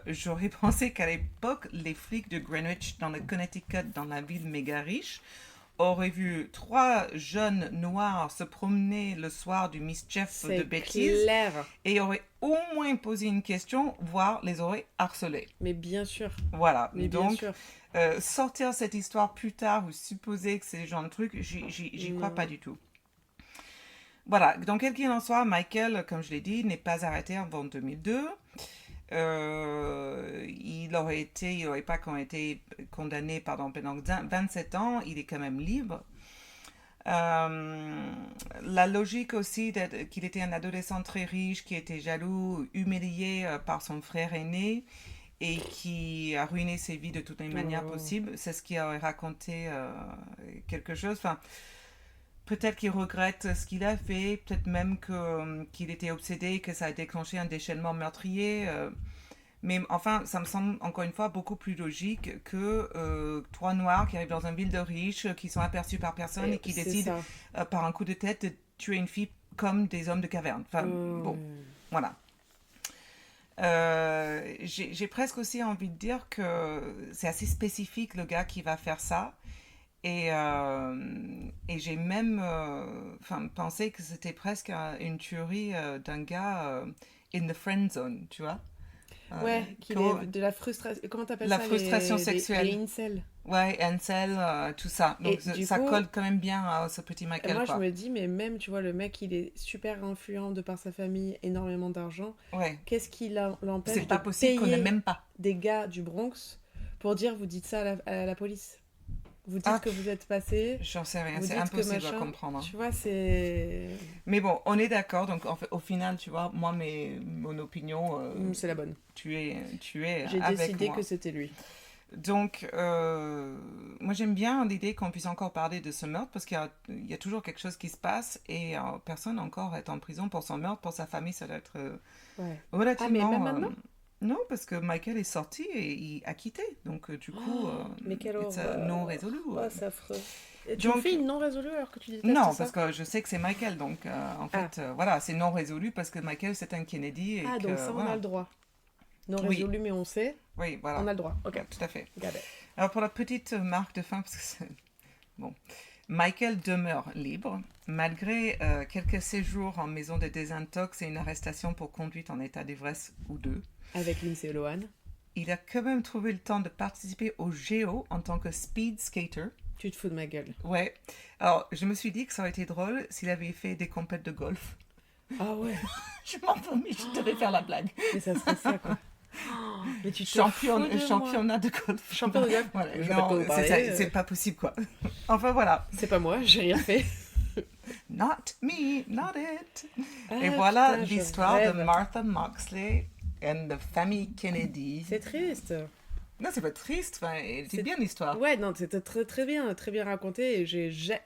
j'aurais pensé qu'à l'époque, les flics de Greenwich, dans le Connecticut, dans la ville méga riche, auraient vu 3 jeunes noirs se promener le soir du mischief de bêtises et auraient au moins posé une question, voire les auraient harcelés. Mais bien sûr. Voilà. Mais donc, sortir cette histoire plus tard ou supposer que c'est ce genre de truc, j'y crois pas du tout. Voilà. Donc, quel qu'il en soit, Michael, comme je l'ai dit, n'est pas arrêté avant 2002. Il n'aurait pas été condamné pendant 27 ans, il est quand même libre. La logique aussi qu'il était un adolescent très riche, qui était jaloux, humilié par son frère aîné et qui a ruiné ses vies de toutes les manières possibles, c'est ce qui aurait raconté quelque chose. Enfin, peut-être qu'il regrette ce qu'il a fait, peut-être même qu'il était obsédé, que ça a déclenché un déchaînement meurtrier. Mais enfin, ça me semble encore une fois beaucoup plus logique que 3 noirs qui arrivent dans une ville de riches, qui sont aperçus par personne et qui décident par un coup de tête de tuer une fille comme des hommes de caverne. Enfin, bon, voilà. J'ai presque aussi envie de dire que c'est assez spécifique le gars qui va faire ça. Et j'ai même pensé que c'était presque une tuerie d'un gars in the friend zone, tu vois. Ouais, de la frustration. Comment t'appelles ça? La frustration sexuelle. Les incels. Ouais, incel, tout ça. Donc ça colle quand même bien à ce petit Michael. Moi, je me dis, mais même, tu vois, le mec, il est super influent de par sa famille, énormément d'argent. Ouais. Qu'est-ce qui l'empêche C'est pas possible qu'on n'ait même pas des gars du Bronx pour dire, vous dites ça à la police? Vous dites que vous êtes passé. J'en sais rien, c'est impossible à comprendre. Tu vois, c'est... Mais bon, on est d'accord, donc en fait, au final, tu vois, moi, mon opinion... c'est la bonne. Tu es J'ai avec décidé moi. que c'était lui. Donc, moi, j'aime bien l'idée qu'on puisse encore parler de ce meurtre, parce qu'il y a toujours quelque chose qui se passe, et personne encore est en prison pour son meurtre, pour sa famille, ça doit être relativement... Ah, mais même maintenant Non, parce que Michael est sorti et il a quitté. Donc, du coup, mais quelle c'est horreur. non résolu. Oh, c'est affreux. Et tu Donc, me fais une non résolue alors que tu détestes non, ça? parce que je sais que c'est Michael. Donc, en fait, voilà, c'est non résolu parce que Michael, c'est un Kennedy. Et donc ça, on a le droit. Non résolu, mais on sait. Oui, voilà. On a le droit. Ok. Ouais, tout à fait. Got it. Alors, pour la petite marque de fin, parce que c'est... Bon. Michael demeure libre, malgré quelques séjours en maison de désintox et une arrestation pour conduite en état d'ivresse ou deux. Avec Lindsay Lohan. Il a quand même trouvé le temps de participer au Géo en tant que speed skater. Tu te fous de ma gueule. Ouais. Alors, je me suis dit que ça aurait été drôle s'il avait fait des compètes de golf. Ah ouais. Je m'en fous, mais je devais faire la blague. Mais ça serait ça, quoi. Mais tu te championnat de golf. Champion de golf. Voilà. Je Non, vais pas c'est pas possible, quoi. Enfin, voilà. C'est pas moi, j'ai rien fait. Not me, not it. Ah, Et voilà putain, l'histoire je de rêve. Martha Moxley et de famille Kennedy. C'est triste. Non, c'est pas triste. Enfin, c'est bien l'histoire. Ouais, non, c'était très bien raconté.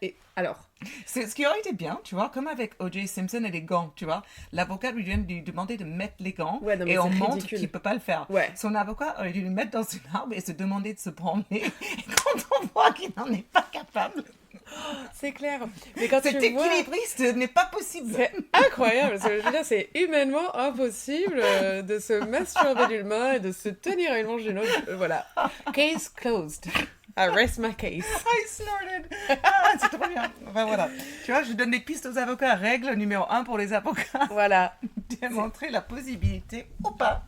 Et alors, C'est ce qui aurait été bien, tu vois, comme avec O.J. Simpson et les gants, tu vois. L'avocat lui vient de lui demander de mettre les gants Ouais, non, mais et on c'est montre ridicule. qu'il peut pas le faire. Ouais. Son avocat aurait dû lui mettre dans une arbre et se demander de se branler. Et quand on voit qu'il n'en est pas capable, c'est clair. Mais quand cet tu vois, équilibriste n'est pas possible. c'est incroyable. Je veux dire, c'est humainement impossible de se masturber d'une main et de se tenir à une manche d'une autre. Voilà. Case closed. I rest my case. I snorted. Ah, c'est trop bien. Enfin voilà. Tu vois, je donne des pistes aux avocats. Règle numéro 1 pour les avocats. Voilà. Démontrer la possibilité ou pas.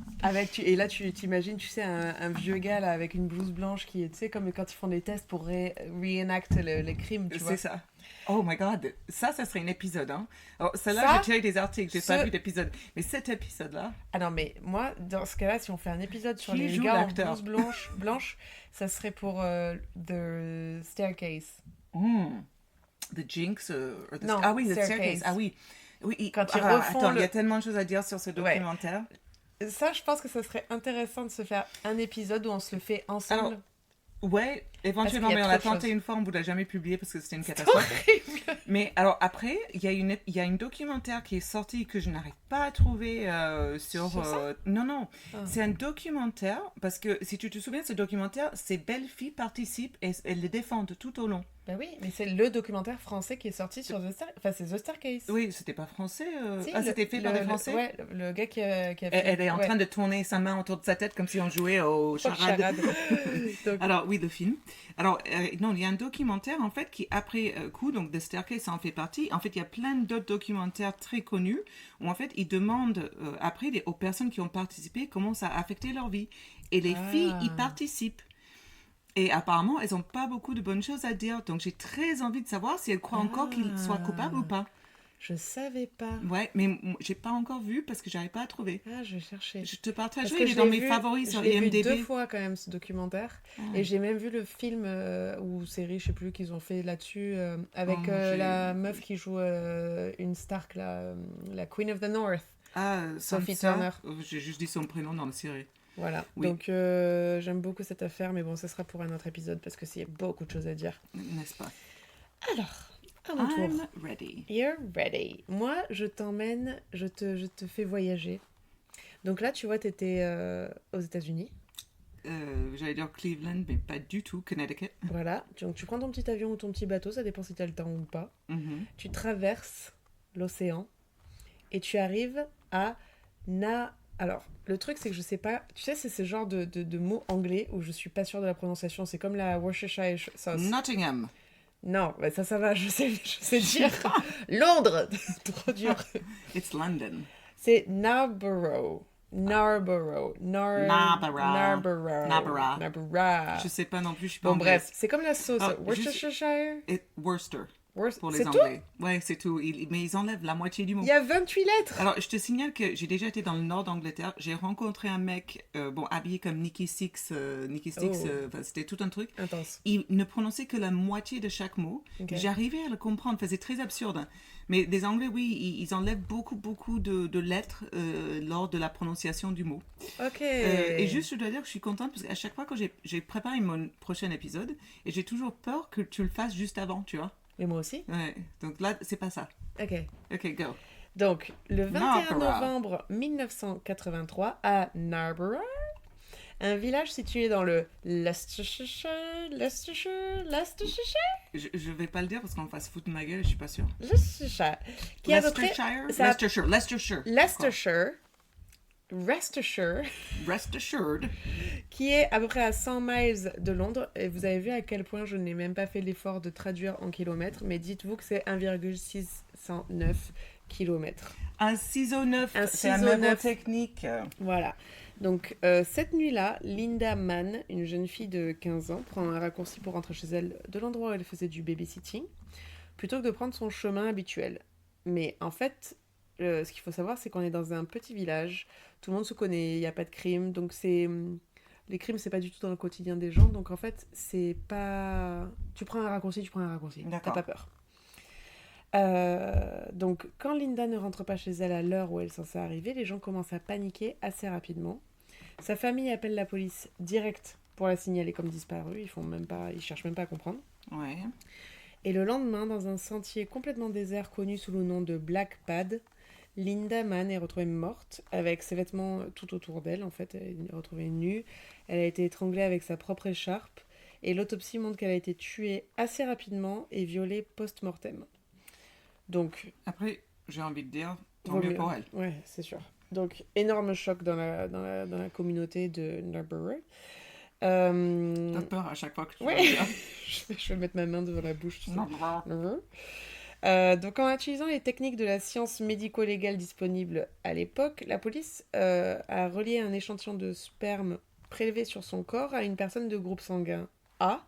Et là, tu t'imagines, tu sais, un vieux gars là, avec une blouse blanche qui est, tu sais, comme quand ils font des tests pour reenact les crimes, tu vois. C'est ça. Oh my god, ça serait un épisode. Hein. Alors, celle-là, Ça, j'ai tiré des articles, j'ai pas vu d'épisode. Mais cet épisode-là, Ah non, mais moi, dans ce cas-là, si on fait un épisode sur Qui les joue gars en l'acteur blouse blanche, ça serait pour The Staircase. The Jinx, Non, ah oui, The Staircase. Staircase. Ah oui. Quand ils refont attends, il y a tellement de choses à dire sur ce Ouais. documentaire. Ça, je pense que ça serait intéressant de se faire un épisode où on se le fait ensemble. Alors, ouais, éventuellement, Parce qu'il y mais a on l'a trop de tenté choses. une fois, on ne vous l'a jamais publié parce que c'était une C'est catastrophe. horrible. Mais alors après, il y a une documentaire qui est sorti que je n'arrive pas à trouver sur... Sur ça non. Ah. C'est un documentaire, parce que si tu te souviens de ce documentaire, ces belles filles participent et elles le défendent tout au long. Bah oui, mais c'est le documentaire français qui est sorti sur The Staircase. Enfin, c'est The Staircase. Oui, c'était pas français. Si, c'était fait par des Français. Ouais, le gars qui a fait... Elle est en train de tourner sa main autour de sa tête comme si on jouait au charade. Donc, Alors, oui, le film. Alors, non, il y a un documentaire, en fait, qui, après coup, donc The Staircase, ça en fait partie. En fait, il y a plein d'autres documentaires très connus où, en fait, ils demandent, après, aux personnes qui ont participé, comment ça a affecté leur vie. Et les filles y participent. Et apparemment, elles n'ont pas beaucoup de bonnes choses à dire. Donc, j'ai très envie de savoir si elles croient encore qu'ils soient coupables ou pas. je savais pas. Ouais, mais j'ai pas encore vu parce que j'arrive pas à trouver. Ah, je vais chercher. Je te partage, Parce que il est je dans l'ai mes vu- favoris sur Je l'ai vu IMDb. 2 fois quand même ce documentaire. Et j'ai même vu le film ou série, je sais plus, qu'ils ont fait là-dessus avec la meuf qui joue une Stark, la Queen of the North. Ah, Sophie Sansa. Turner. J'ai juste dit son prénom dans la série. Voilà. Oui. Donc j'aime beaucoup cette affaire, mais bon, ça sera pour un autre épisode parce que s'il y a beaucoup de choses à dire. N'est-ce pas? Alors, à mon tour. I'm ready. You're ready. Moi, je t'emmène, je te fais voyager. Donc là, tu vois, t'étais aux États-Unis. J'allais dire Cleveland, mais pas du tout. Connecticut. Voilà. Donc tu prends ton petit avion ou ton petit bateau, ça dépend si tu as le temps ou pas. Mhm. Tu traverses l'océan et tu arrives à Alors, le truc, c'est que je sais pas... Tu sais, c'est ce genre de mots anglais où je suis pas sûre de la prononciation. C'est comme la Worcestershire sauce. Nottingham. Non, bah ça va, je sais dire. Londres. Trop dur. It's London. C'est Narborough. Narborough. Je sais pas non plus, je suis pas Bon, anglaise. bref, c'est comme la sauce. Ah, Worcestershire. Et Worcester, pour les C'est tout? Anglais. Ouais, c'est tout. Mais ils enlèvent la moitié du mot. Il y a 28 lettres. Alors, je te signale que j'ai déjà été dans le nord d'Angleterre. J'ai rencontré un mec, habillé comme Nicky Six. Enfin, c'était tout un truc. Intense. Il ne prononçait que la moitié de chaque mot. Ok. J'arrivais à le comprendre. Enfin, c'est très absurde. Mais les Anglais, oui, ils enlèvent beaucoup de lettres lors de la prononciation du mot. Ok. Et juste, je dois dire que je suis contente parce qu'à chaque fois que j'ai préparé mon prochain épisode, et j'ai toujours peur que tu le fasses juste avant, tu vois. Mais moi aussi. Ouais. Donc là, c'est pas ça. Ok. Ok, go. Donc, le 21 Narborough. novembre 1983, à Narborough, un village situé dans le Leicestershire, Je vais pas le dire parce qu'on va se foutre de ma gueule, je suis pas sûre. qui est à peu près... Leicestershire. Leicestershire. Rest assured. Qui est à peu près à 100 miles de Londres. Et vous avez vu à quel point je n'ai même pas fait l'effort de traduire en kilomètres, mais dites-vous que c'est 1,609 kilomètres. Un ciseau neuf, Un c'est un ciseau mot neuf. technique. Voilà. Donc, cette nuit-là, Linda Mann, une jeune fille de 15 ans, prend un raccourci pour rentrer chez elle de l'endroit où elle faisait du babysitting, plutôt que de prendre son chemin habituel. Mais en fait, ce qu'il faut savoir, c'est qu'on est dans un petit village, tout le monde se connaît, il n'y a pas de crime, donc c'est... Les crimes, c'est pas du tout dans le quotidien des gens, donc en fait, c'est pas... Tu prends un raccourci, D'accord. t'as pas peur. Donc, quand Linda ne rentre pas chez elle à l'heure où elle est censée arriver, les gens commencent à paniquer assez rapidement. Sa famille appelle la police direct pour la signaler comme disparue. Ils cherchent même pas à comprendre. Ouais. Et le lendemain, dans un sentier complètement désert connu sous le nom de Black Pad, Linda Mann est retrouvée morte avec ses vêtements tout autour d'elle. En fait, elle est retrouvée nue. Elle a été étranglée avec sa propre écharpe. Et l'autopsie montre qu'elle a été tuée assez rapidement et violée post-mortem. Donc, après, j'ai envie de dire, tant mieux pour elle. Ouais, c'est sûr. Donc, énorme choc dans la communauté de Narborough. T'as peur à chaque fois que tu Ouais. vas le dire. Je vais mettre ma main devant la bouche. Tu sais. Non. Donc, en utilisant les techniques de la science médico-légale disponibles à l'époque, la police a relié un échantillon de sperme prélevé sur son corps à une personne de groupe sanguin A.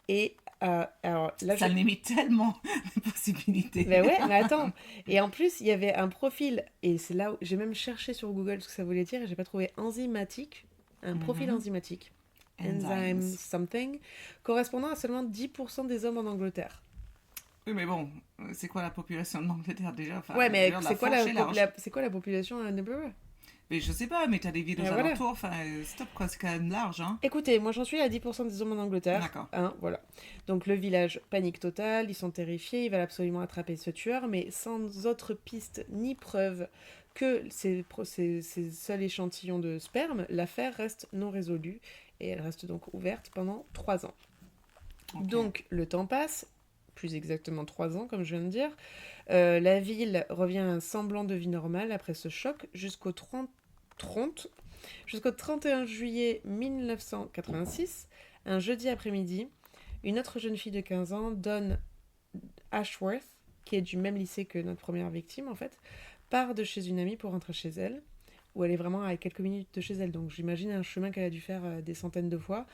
Et alors là, Ça limite tellement les possibilités. Ben ouais, mais attends. Et en plus, il y avait un profil, et c'est là où j'ai même cherché sur Google ce que ça voulait dire, et j'ai pas trouvé enzymatique, un profil enzymatique, enzyme something, correspondant à seulement 10% des hommes en Angleterre. Oui, mais bon, c'est quoi la population de l'Angleterre déjà? Enfin, Ouais, mais déjà, c'est quoi la population à Narborough? Mais je sais pas, mais t'as des villes aux voilà. alentours, enfin, stop quoi, c'est quand même large, hein. Écoutez, moi j'en suis à 10% des hommes en Angleterre. D'accord. Hein, voilà. Donc le village, panique totale, ils sont terrifiés, ils veulent absolument attraper ce tueur, mais sans autre piste ni preuve que ces seuls échantillons de sperme, l'affaire reste non résolue et elle reste donc ouverte pendant 3 ans. Ok. Donc le temps passe, plus exactement 3 ans comme je viens de dire. La ville revient à un semblant de vie normale après ce choc jusqu'au 31 juillet 1986, un jeudi après-midi, une autre jeune fille de 15 ans, Dawn Ashworth, qui est du même lycée que notre première victime en fait, part de chez une amie pour rentrer chez elle, où elle est vraiment à quelques minutes de chez elle, donc j'imagine un chemin qu'elle a dû faire des centaines de fois.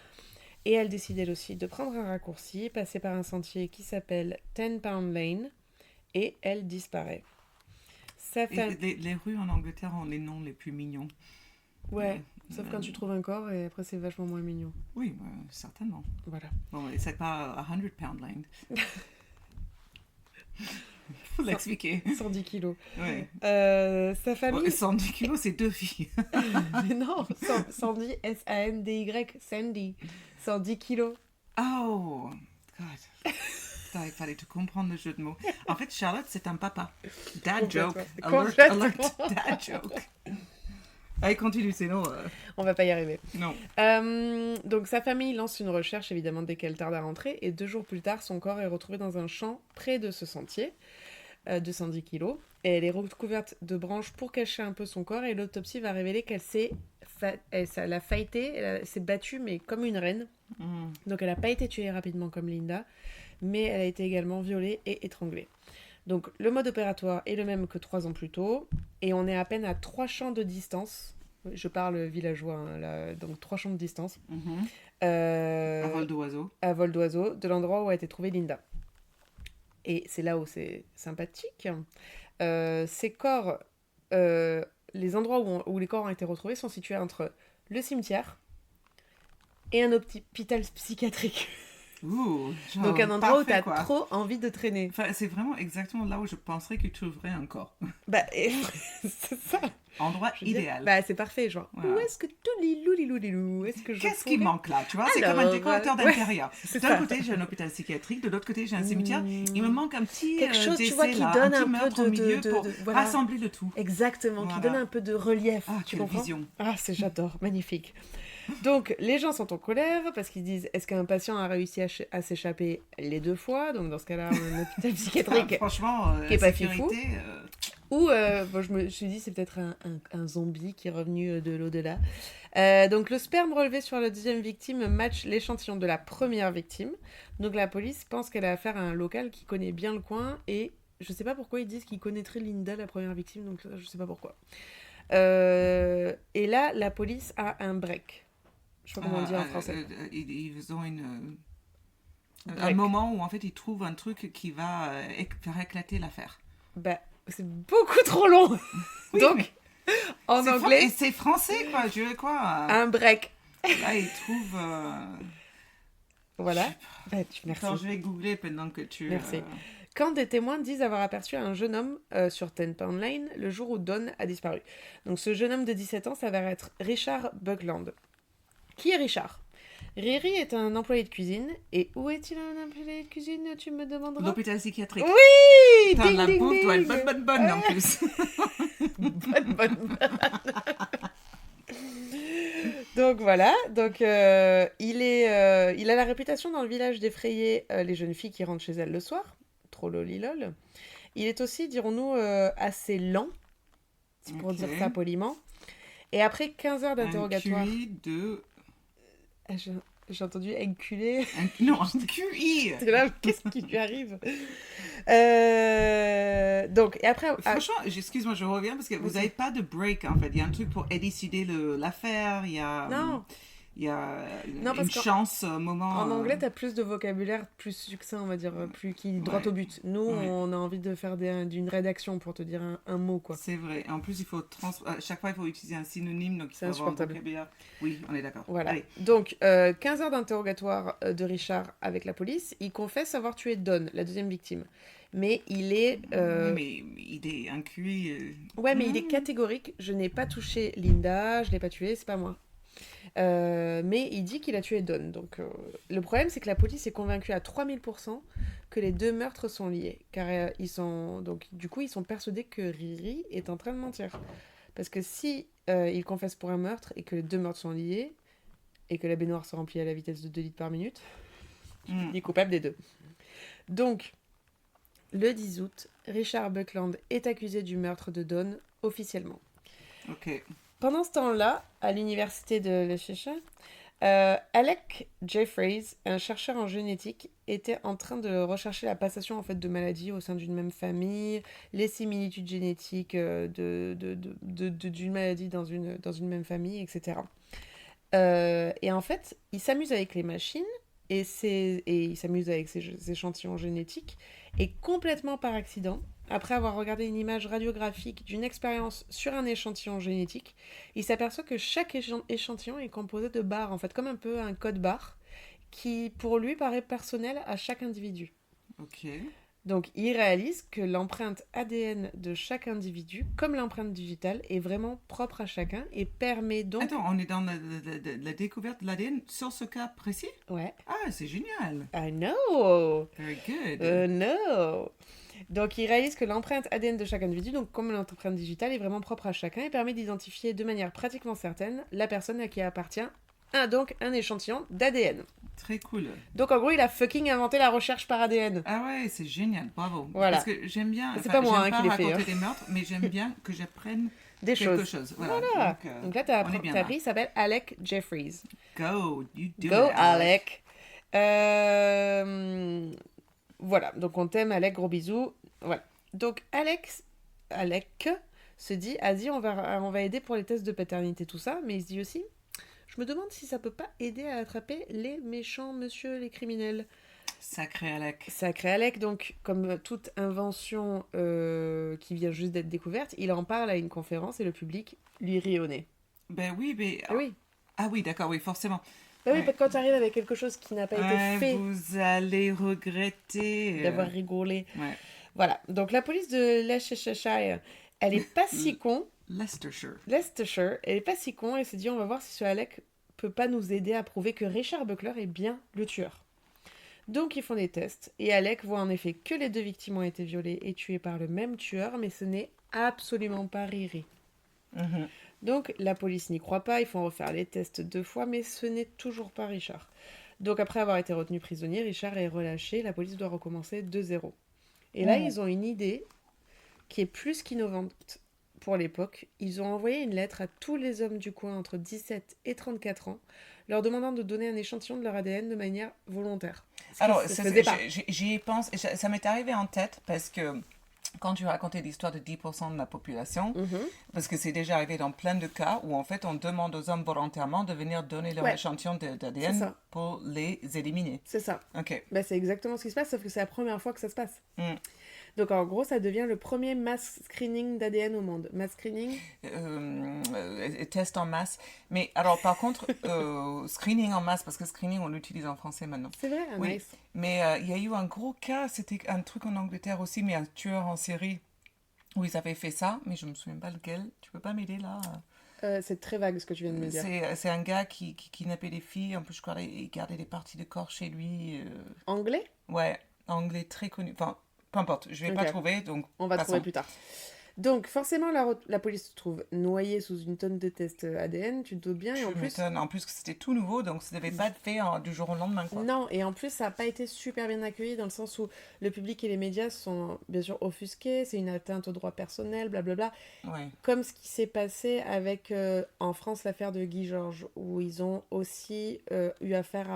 Et elle décide elle aussi de prendre un raccourci, passer par un sentier qui s'appelle 10 Pound Lane, et elle disparaît. Les rues en Angleterre ont les noms les plus mignons. Ouais, sauf quand tu trouves un corps et après c'est vachement moins mignon. Oui, certainement. Voilà. Bon, mais c'est pas 100 Pound Lane. Faut l'expliquer. 110 kilos. Ouais. Sa famille... 110 kilos, c'est 2 filles. Mais non, 110, S-A-N-D-Y, Sandy. 110 kilos. Oh, God. Putain, il fallait tout comprendre le jeu de mots. En fait, Charlotte, c'est un papa. Dad joke. Alert, dad joke. Allez, continue, sinon... On va pas y arriver. Non. Donc sa famille lance une recherche, évidemment, dès qu'elle tarde à rentrer, et 2 jours plus tard, son corps est retrouvé dans un champ près de ce sentier, de 110 kilos, et elle est recouverte de branches pour cacher un peu son corps, et l'autopsie va révéler qu'elle s'est faillité, elle s'est battue, mais comme une reine. Donc elle n'a pas été tuée rapidement comme Linda, mais elle a été également violée et étranglée. Donc le mode opératoire est le même que 3 ans plus tôt, et on est à peine à 3 champs de distance. Je parle villageois, hein, là, donc 3 champs de distance. À vol d'oiseau. À vol d'oiseau, de l'endroit où a été trouvée Linda. Et c'est là où c'est sympathique. Ces corps, les endroits où les corps ont été retrouvés sont situés entre le cimetière et un hôpital psychiatrique. Ouh, genre, Donc un endroit où tu as quoi. trop envie de traîner. Enfin, c'est vraiment exactement là où je penserais que tu trouverais un corps. Bah, c'est ça. Endroit idéal. Bah, c'est parfait, genre, Voilà. où est-ce que tout est-ce que je Qu'est-ce pourrais... qui manque là? Tu vois, c'est comme un décorateur d'intérieur. c'est D'un ça. côté, j'ai un hôpital psychiatrique, de l'autre côté, j'ai un cimetière. Il me manque un petit Quelque chose, tu décès vois, qui là, donne un un petit meurtre peu au milieu pour voilà. rassembler le tout. Exactement, qui donne un peu de relief. Ah, tu quelle comprends? vision. Ah, j'adore, magnifique. Donc, les gens sont en colère parce qu'ils disent est-ce qu'un patient a réussi à s'échapper les 2 fois? Donc, dans ce cas-là, un hôpital psychiatrique franchement, qui est pas sécurité, fifou. Ou, bon, je me suis dit, c'est peut-être un zombie qui est revenu de l'au-delà. Donc, le sperme relevé sur la deuxième victime match l'échantillon de la première victime. Donc, la police pense qu'elle a affaire à un local qui connaît bien le coin. Et je sais pas pourquoi ils disent qu'ils connaîtraient Linda, la première victime. Donc, je sais pas pourquoi. Et là, la police a un break. Je sais pas comment on dit en français. Ils ont un moment où en fait ils trouvent un truc qui va faire éclater l'affaire. Bah, c'est beaucoup trop long. Oui, donc, en anglais. Et c'est français quoi, je veux quoi. Un break. Là, ils trouvent. Voilà. Bah, merci. Attends, je vais googler pendant que tu. Merci. Quand des témoins disent avoir aperçu un jeune homme sur Ten Pound Lane le jour où Dawn a disparu. Donc, ce jeune homme de 17 ans s'avère être Richard Buckland. Qui est Richard? Riri est un employé de cuisine. Et où est-il un employé de cuisine, tu me demanderas? L'hôpital psychiatrique. Oui! Putain, la bouffe doit être bonne en plus. bonne. Donc voilà, donc il a la réputation dans le village d'effrayer les jeunes filles qui rentrent chez elles le soir. Trop lolilol. Il est aussi, dirons-nous, assez lent, c'est pour dire ça poliment. Et après 15 heures d'interrogatoire... Un QI de... J'ai entendu enculé. Non, un QI. C'est là, qu'est-ce qui lui arrive? Donc, et après... Franchement, excuse-moi, je reviens parce que vous n'avez pas de break, en fait. Il y a un truc pour élucider l'affaire, il y a... Non. Il y a parce une chance, un moment... En anglais, tu as plus de vocabulaire, plus succinct, on va dire, plus qui droit au but. Nous, on a envie de faire d'une rédaction pour te dire un mot, quoi. C'est vrai. En plus, il faut chaque fois, il faut utiliser un synonyme, donc il faut insupportable. avoir un vocabulaire. Oui, on est d'accord. Voilà. Allez. Donc, 15 heures d'interrogatoire de Richard avec la police. Il confesse avoir tué Dawn, la deuxième victime. Mais il est... Mais il est un QI... Ouais, mais il est catégorique. Je n'ai pas touché Linda, je l'ai pas tuée, c'est pas moi. Mais il dit qu'il a tué Dawn. Donc, le problème, c'est que la police est convaincue à 3000% que les 2 meurtres sont liés. Car du coup, ils sont persuadés que Riri est en train de mentir. Parce que si il confesse pour un meurtre et que les 2 meurtres sont liés, et que la baignoire se remplit à la vitesse de 2 litres par minute, il est coupable des 2. Donc, le 10 août, Richard Buckland est accusé du meurtre de Dawn officiellement. Ok. Pendant ce temps-là, à l'université de Leicester, Alec Jeffreys, un chercheur en génétique, était en train de rechercher la passation en fait, de maladies au sein d'une même famille, les similitudes génétiques d'une maladie dans une même famille, etc. Et en fait, il s'amuse avec les machines et il s'amuse avec ses échantillons génétiques et complètement par accident, après avoir regardé une image radiographique d'une expérience sur un échantillon génétique, il s'aperçoit que chaque échantillon est composé de barres, en fait, comme un peu un code barre, qui pour lui paraît personnel à chaque individu. Ok. Donc il réalise que l'empreinte ADN de chaque individu, comme l'empreinte digitale, est vraiment propre à chacun et permet donc... Attends, on est dans la découverte de l'ADN sur ce cas précis? Ouais. Ah, c'est génial. I know. Very good. No. Donc, il réalise que l'empreinte ADN de chaque individu, donc comme l'empreinte digitale, est vraiment propre à chacun et permet d'identifier de manière pratiquement certaine la personne à qui appartient donc un échantillon d'ADN. Très cool. Donc, en gros, il a fucking inventé la recherche par ADN. Ah ouais, c'est génial, bravo. Voilà. Parce que j'aime bien... C'est pas moi qui l'ai fait. J'aime pas raconter des meurtres, mais j'aime bien que j'apprenne quelque chose. Voilà. Donc là, t'as appris, il s'appelle Alec Jeffreys. Go, you do Go, it, Alec. Voilà, donc on t'aime, Alec, gros bisous. Voilà. Donc Alec se dit, on va aider pour les tests de paternité, tout ça, mais il se dit aussi, je me demande si ça peut pas aider à attraper les méchants monsieur, les criminels. Sacré Alec. Sacré Alec, donc comme toute invention qui vient juste d'être découverte, il en parle à une conférence et le public lui rit au nez. Ben oui, mais... Oui. Ah oui, d'accord, oui, forcément. Bah oui, quand tu arrives avec quelque chose qui n'a pas été fait... Vous allez regretter... D'avoir rigolé. Ouais. Voilà, donc la police de Leicestershire, elle est pas si con. Leicestershire, elle est pas si con, elle s'est dit on va voir si ce Alec peut pas nous aider à prouver que Richard Buckler est bien le tueur. Donc ils font des tests, et Alec voit en effet que les 2 victimes ont été violées et tuées par le même tueur, mais ce n'est absolument pas Riri. Donc la police n'y croit pas, ils font refaire les tests 2 fois, mais ce n'est toujours pas Richard. Donc après avoir été retenu prisonnier, Richard est relâché, la police doit recommencer de zéro. Et là, ils ont une idée qui est plus qu'innovante pour l'époque. Ils ont envoyé une lettre à tous les hommes du coin entre 17 et 34 ans, leur demandant de donner un échantillon de leur ADN de manière volontaire. Alors, j'y pense, ça m'est arrivé en tête parce que quand tu racontais l'histoire de 10% de la population, parce que c'est déjà arrivé dans plein de cas où en fait on demande aux hommes volontairement de venir donner leur échantillon d'ADN pour les éliminer. C'est ça. Ok. Bah, c'est exactement ce qui se passe, sauf que c'est la première fois que ça se passe. Donc en gros, ça devient le premier mass screening d'ADN au monde. Mass screening test en masse. Mais alors par contre, screening en masse, parce que screening on l'utilise en français maintenant. C'est vrai, oui. Nice. Mais il y a eu un gros cas, c'était un truc en Angleterre aussi, mais un tueur en série où ils avaient fait ça, mais je me souviens pas lequel. Tu peux pas m'aider là c'est très vague ce que tu viens de me dire. C'est un gars qui kidnappait des filles, en plus je crois il gardait des parties de corps chez lui. Anglais ? Ouais, anglais très connu. Enfin, peu importe, je vais pas trouver, donc on va trouver plus tard. Donc forcément la police se trouve noyée sous une tonne de tests ADN, tu te doutes bien. Et en plus que c'était tout nouveau, donc ça devait pas être fait du jour au lendemain, quoi. Non, et en plus ça n'a pas été super bien accueilli dans le sens où le public et les médias sont bien sûr offusqués, c'est une atteinte aux droits personnels, blablabla. Ouais. Comme ce qui s'est passé avec en France l'affaire de Guy Georges, où ils ont aussi eu affaire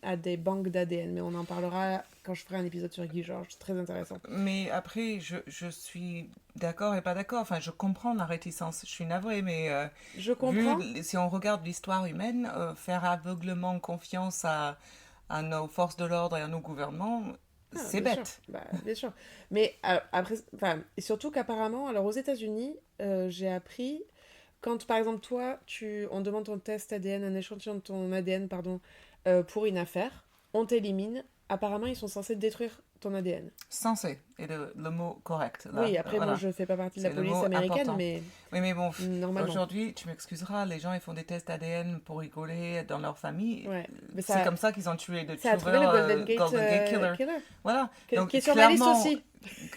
à des banques d'ADN, mais on en parlera quand je ferai un épisode sur Guy Georges, c'est très intéressant. Mais après, je suis d'accord et pas d'accord. Enfin, je comprends la réticence. Je suis navrée, mais je comprends. Si on regarde l'histoire humaine, faire aveuglement confiance à nos forces de l'ordre et à nos gouvernements, c'est bête. Bah, bien sûr. Mais après, et surtout qu'apparemment, alors aux États-Unis, j'ai appris quand par exemple toi, on demande ton test ADN, un échantillon de ton ADN, pour une affaire, on t'élimine. Apparemment, ils sont censés détruire ton ADN. Censé est le mot correct. Là. Oui, après, moi, je fais pas partie de la police américaine, important. mais... Oui, mais bon, normalement. Aujourd'hui, tu m'excuseras, les gens, ils font des tests ADN pour rigoler dans leur famille. Ouais. C'est comme ça qu'ils ont tué le tueur Golden Gate Killer. Voilà. Donc, qui est sur ma liste aussi.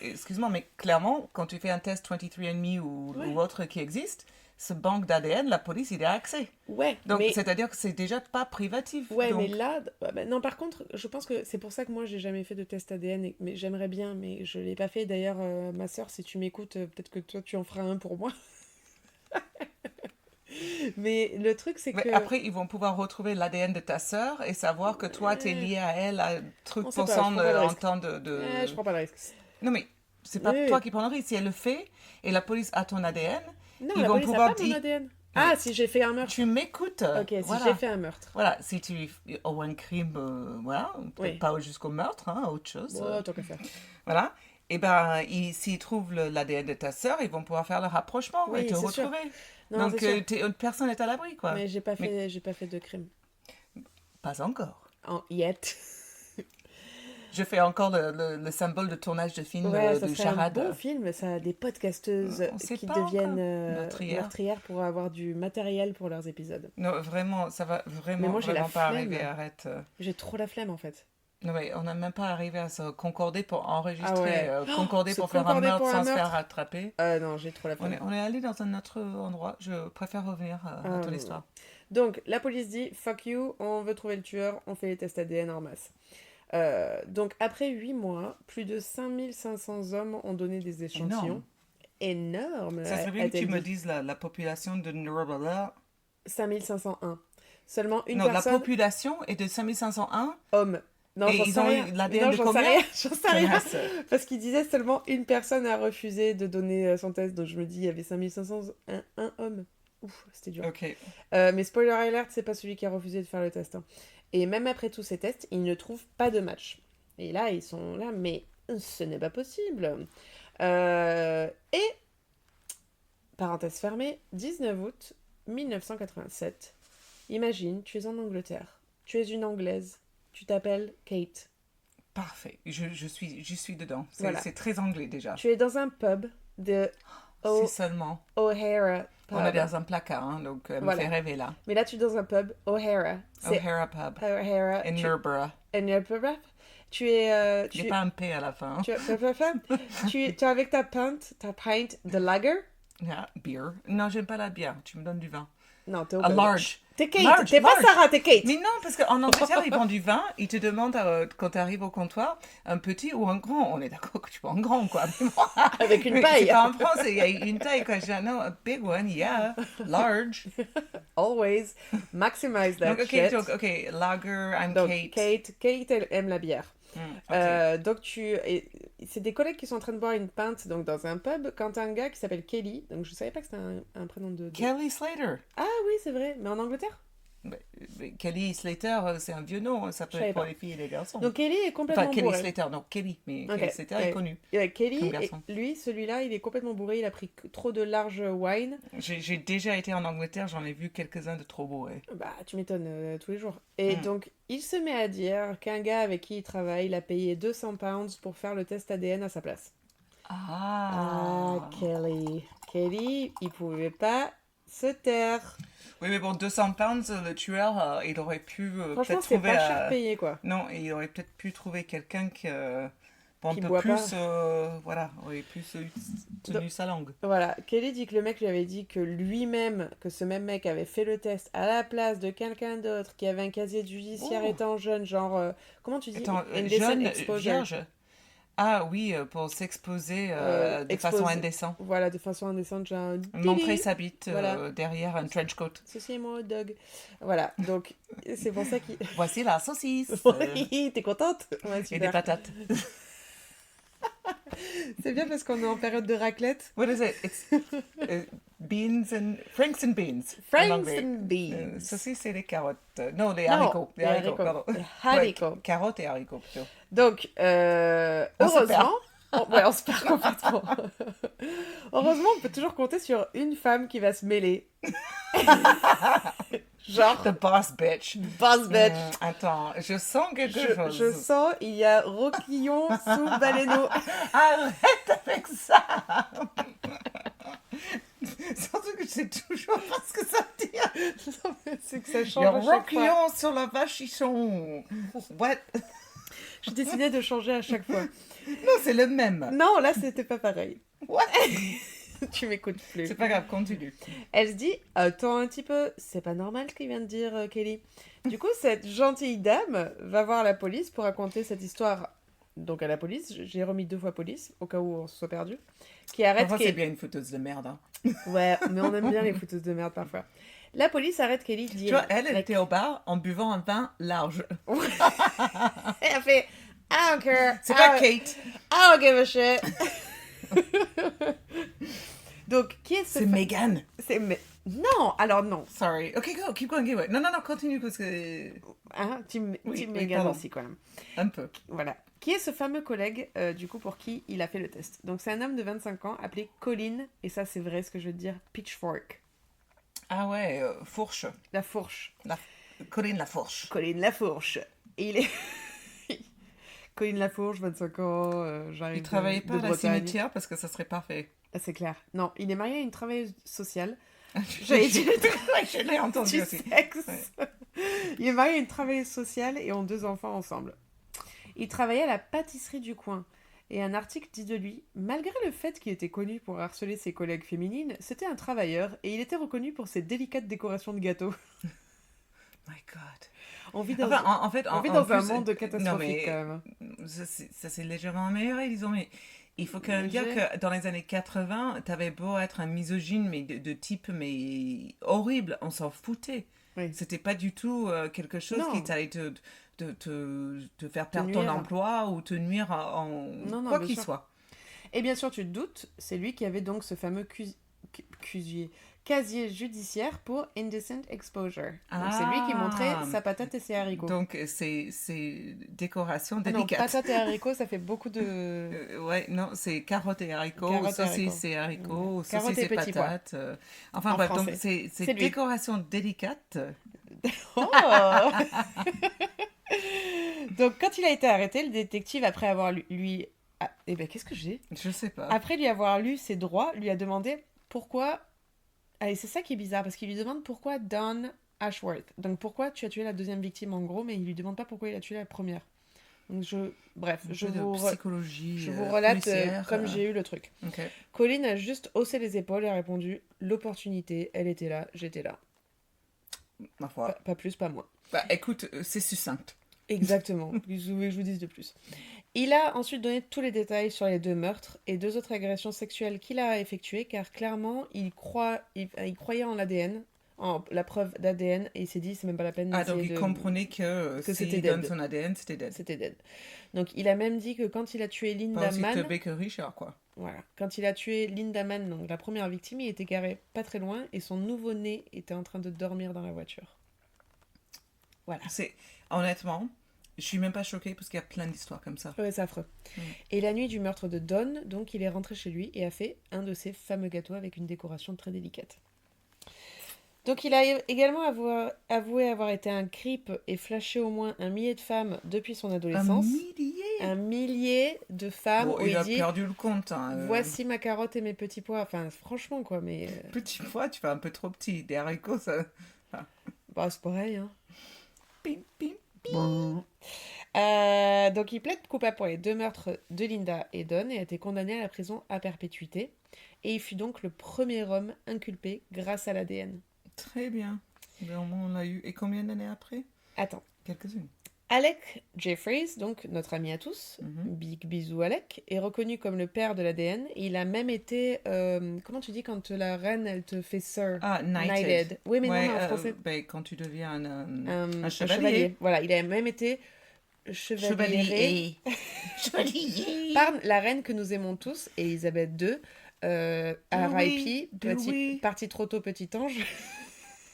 Excuse-moi, mais clairement, quand tu fais un test 23andMe ou autre qui existe, ce banque d'ADN, la police, il y a accès. Ouais. Donc, c'est-à-dire que c'est déjà pas privatif. Ouais, donc... mais là... non, par contre, je pense que c'est pour ça que moi, j'ai jamais fait de test ADN. Mais j'aimerais bien, mais je l'ai pas fait. D'ailleurs, ma sœur, si tu m'écoutes, peut-être que toi, tu en feras un pour moi. Mais le truc, c'est que... Après, ils vont pouvoir retrouver l'ADN de ta sœur et savoir que toi, t'es lié à elle à truc pour cent en temps de... je prends pas le risque. Non, mais c'est pas toi qui prends le risque. Si elle le fait et la police a ton ADN, non, ils la vont police pouvoir a pas mon ADN. Ah, si j'ai fait un meurtre. Tu m'écoutes. Ok, si j'ai fait un meurtre. Voilà, si tu... Ou un crime, voilà, peut-être pas jusqu'au meurtre, hein, autre chose. Tant qu'à faire. Voilà. Et ben, s'ils trouvent l'ADN de ta sœur, ils vont pouvoir faire le rapprochement et te retrouver. Non, donc, personne n'est à l'abri, quoi. Mais j'ai pas fait de crime. Pas encore. Yet. Je fais encore le symbole de tournage de film de charade. C'est un bon film, ça a des podcasteuses qui deviennent meurtrières pour avoir du matériel pour leurs épisodes. Non, vraiment, ça va vraiment pas arriver, arrête. J'ai trop la flemme, en fait. Non, mais on n'a même pas arrivé à se concorder pour enregistrer, concorder pour faire un meurtre sans se faire rattraper. Non, j'ai trop la flemme. On est allé dans un autre endroit, je préfère revenir à ton histoire. Donc, la police dit, fuck you, on veut trouver le tueur, on fait les tests ADN en masse. Donc, après 8 mois, plus de 5500 hommes ont donné des échantillons. Énorme. Ça serait bien que tu me dises la population de Nuremberg. 5501. Seulement une personne... Non, la population est de 5501 hommes. Non, et ils ont eu l'ADN de combien? J'en sais rien. Parce qu'il disait seulement une personne a refusé de donner son test. Donc je me dis, il y avait 5501 hommes. Ouf, c'était dur. Ok. Mais spoiler alert, c'est pas celui qui a refusé de faire le test. Hein. Et même après tous ces tests, ils ne trouvent pas de match. Et là, ils sont là, mais ce n'est pas possible. Et, parenthèse fermée, 19 août 1987, imagine, tu es en Angleterre. Tu es une Anglaise. Tu t'appelles Kate. Parfait. Je suis dedans. Voilà. C'est très anglais déjà. Tu es dans un pub de Si seulement. O'Hara Pub. On est dans un placard, hein, donc me fait rêver là. Mais là, tu es dans un pub O'Hara. O'Hara Pub. O'Hara. In Newborough. In Newborough. Tu es... Il n'y a pas un P à la fin. Tu es avec ta pinte de lager. Yeah, beer. Non, j'aime pas la bière. Tu me donnes du vin. Non, t'es au A large. T'es Kate. Large, T'es pas large. Sarah, t'es Kate. Mais non, parce qu'en Angleterre, ils vendent du vin. Ils te demandent, quand tu arrives au comptoir, un petit ou un grand. On est d'accord que tu veux un grand, quoi. Avec une Mais paille. c'est pas en France, il y a une taille. Quand je dis, no, a big one, yeah. Large. Always. Maximize that shit. Donc, OK, lager, I'm Donc, Kate. Kate, elle aime la bière. OK. Donc c'est des collègues qui sont en train de boire une pinte donc dans un pub quand t'as un gars qui s'appelle Kelly, donc je savais pas que c'était un prénom de... Kelly Slater. Ah oui, c'est vrai, mais en Angleterre. Mais Kelly Slater, c'est un vieux nom, ça peut savais être pour pas. les filles et les garçons. Donc Kelly est complètement Enfin, Kelly bourré. Slater, non, Kelly, mais Ok. Kelly Slater est connu. Kelly, comme garçon. lui, celui-là, il est complètement bourré, il a pris trop de large wine. J'ai déjà été en Angleterre, j'en ai vu quelques-uns de trop beaux. Bah, tu m'étonnes, tous les jours. Et donc, il se met à dire qu'un gars avec qui il travaille, il a payé 200 pounds pour faire le test ADN à sa place. Ah, Kelly. Kelly, il pouvait pas se taire. Oui, mais bon, 200 pounds, le tueur, il aurait pu Franchement, peut-être c'est trouver... pas cher payé, quoi. Non, il aurait peut-être pu trouver quelqu'un qui... un Qui peu boit plus... pas. voilà, aurait plus tenu sa langue. Voilà, Kelly dit que le mec lui avait dit que lui-même, que ce même mec avait fait le test à la place de quelqu'un d'autre qui avait un casier judiciaire étant jeune, genre, comment tu dis? Attends, Indecent jeune, exposure. vierge. Ah oui, pour s'exposer de façon indécente. Voilà, de façon indécente, genre... Montrer sa bite Voilà. derrière un trench coat. Ceci est mon hot dog. Voilà, donc c'est pour ça qu'il... Voici la saucisse. Oui, t'es contente? Ouais, Et super. des patates. C'est bien parce qu'on est en période de raclette. What is it? It's beans and... Franks and beans. en Franks anglais. and beans. Saucisse, c'est les carottes. Non, les Non, haricots. les haricots. pardon. Les haricots. Ouais, carottes et haricots, plutôt. Donc, On se perd. heureusement... ouais, on se perd complètement. Heureusement, on peut toujours compter sur une femme qui va se mêler. Genre... The boss bitch. Boss bitch. Attends, je sens quelque chose. Je sens, il y a Roquillon sous Baleno. Arrête avec ça. Surtout que je sais toujours pas ce que ça veut dire. C'est que ça Il y change a à chaque fois. Roquillon sur la vachichon. What? J'ai décidé de changer à chaque fois. Non, c'est le même. Non, là, c'était pas pareil. What? Tu m'écoutes plus. C'est pas grave, continue. Elle se dit, attends un petit peu, c'est pas normal ce qu'il vient de dire, Kelly. Du coup, cette gentille dame va voir la police pour raconter cette histoire. Donc à la police, j'ai remis 2 fois police, au cas où on se soit perdu. Qui arrête Enfin, Kelly. c'est bien une fouteuse de merde. Hein. Ouais, mais on aime bien les fouteuses de merde parfois. La police arrête Kelly. Dit, Tu vois, elle était au bar en buvant un vin large. Elle a fait, I don't care. C'est pas Kate. I don't give a shit. Donc, qui est ce... C'est Megan. Non, alors non. Sorry. Ok, go, keep going, keep going. Non, continue parce que... Hein, Team Oui, Megan pardon. aussi, quand même. Un peu. Voilà. Qui est ce fameux collègue, du coup, pour qui il a fait le test? Donc, c'est un homme de 25 ans appelé Colin, et ça, c'est vrai ce que je veux dire, Pitchfork. Ah ouais, fourche. La fourche. Colline la fourche. Colin la fourche. Et il est... Colin la fourche, 25 ans, j'arrive Il travaillait pas de à la Bretagne. cimetière parce que ça serait parfait. Ah, c'est clair. Non, il est marié à une travailleuse sociale. J'avais dit je l'ai entendu Du aussi. sexe. Ouais. Il est marié à une travailleuse sociale et ont 2 enfants ensemble. Il travaillait à la pâtisserie du coin. Et un article dit de lui, malgré le fait qu'il était connu pour harceler ses collègues féminines, c'était un travailleur et il était reconnu pour ses délicates décorations de gâteaux. My God. On vit dans, En fait, on vit en dans plus, un monde catastrophique non, mais quand même. Ça c'est légèrement amélioré, disons, mais il faut quand même dire que dans les années 80, t'avais beau être un misogyne, mais de type mais horrible, on s'en foutait. Oui. C'était pas du tout quelque chose Non. qui t'allait te faire perdre ton emploi ou te nuire Non, quoi bien qu'il sûr. soit. Et bien sûr, tu te doutes, c'est lui qui avait donc ce fameux casier judiciaire pour indecent exposure. Donc c'est lui qui montrait sa patate et ses haricots. Donc c'est décoration Ah non, délicate. patate et haricots, ça fait beaucoup de... Ouais, non, c'est carottes et haricots, Carottes et saucisses et haricots, Carottes saucisses et et petits pois. patates. Enfin En bref, donc français. c'est lui. décoration délicate. Oh. Donc, quand il a été arrêté, le détective, après avoir lui... Ah, eh ben, qu'est-ce que j'ai? Je sais pas. Après lui avoir lu ses droits, lui a demandé pourquoi... Allez, c'est ça qui est bizarre, parce qu'il lui demande pourquoi Don Ashworth. Donc, pourquoi tu as tué la deuxième victime, en gros, mais il lui demande pas pourquoi il a tué la première. Donc, bref, je vous relate comme j'ai eu le truc. Okay. Colin a juste haussé les épaules et a répondu « L'opportunité, elle était là, j'étais là. » Ma foi. Pas plus, pas moins. Bah, écoute, c'est succinct. Exactement. Qu'est-ce que vous voulez que je vous dise de plus? Il a ensuite donné tous les détails sur les 2 meurtres et 2 autres agressions sexuelles qu'il a effectuées, car clairement, il croyait en l'ADN, en la preuve d'ADN, et il s'est dit, c'est même pas la peine d'essayer donc il comprenait que c'était donne son ADN, c'était dead. C'était dead. Donc il a même dit que quand il a tué Linda Mann... Pas aussi que Richard, quoi. Voilà. Quand il a tué Linda Mann, donc la première victime, il était garé pas très loin, et son nouveau-né était en train de dormir dans la voiture. Voilà. Honnêtement, je suis même pas choquée parce qu'il y a plein d'histoires comme ça. Ouais, c'est affreux. Et la nuit du meurtre de Don, donc il est rentré chez lui et a fait un de ses fameux gâteaux avec une décoration très délicate. Donc il a également avoué avoir été un creep et flashé au moins 1 millier de femmes depuis son adolescence. 1 millier de femmes. Bon, il a perdu le compte. Hein, Voici ma carotte et mes petits pois. Enfin, franchement, quoi, mais... Petits pois, tu fais un peu trop petit. Des haricots, ça... Bah, c'est pareil, hein. Pim, pim, pim. Bon. Donc il plaide coupable pour les 2 meurtres de Linda et Don et a été condamné à la prison à perpétuité. Et il fut donc le premier homme inculpé grâce à l'ADN. Très bien. Mais au moins on l'a eu. Et combien d'années après? Attends. Quelques-unes. Alec Jeffries, donc notre ami à tous, big bisous Alec, est reconnu comme le père de l'ADN. Et il a même été, comment tu dis quand la reine elle te fait sir? Knighted. Oui, mais non, en français. Quand tu deviens un chevalier. Voilà, il a même été chevalier par la reine que nous aimons tous, Elisabeth II. R.I.P. Partie trop tôt, petit ange.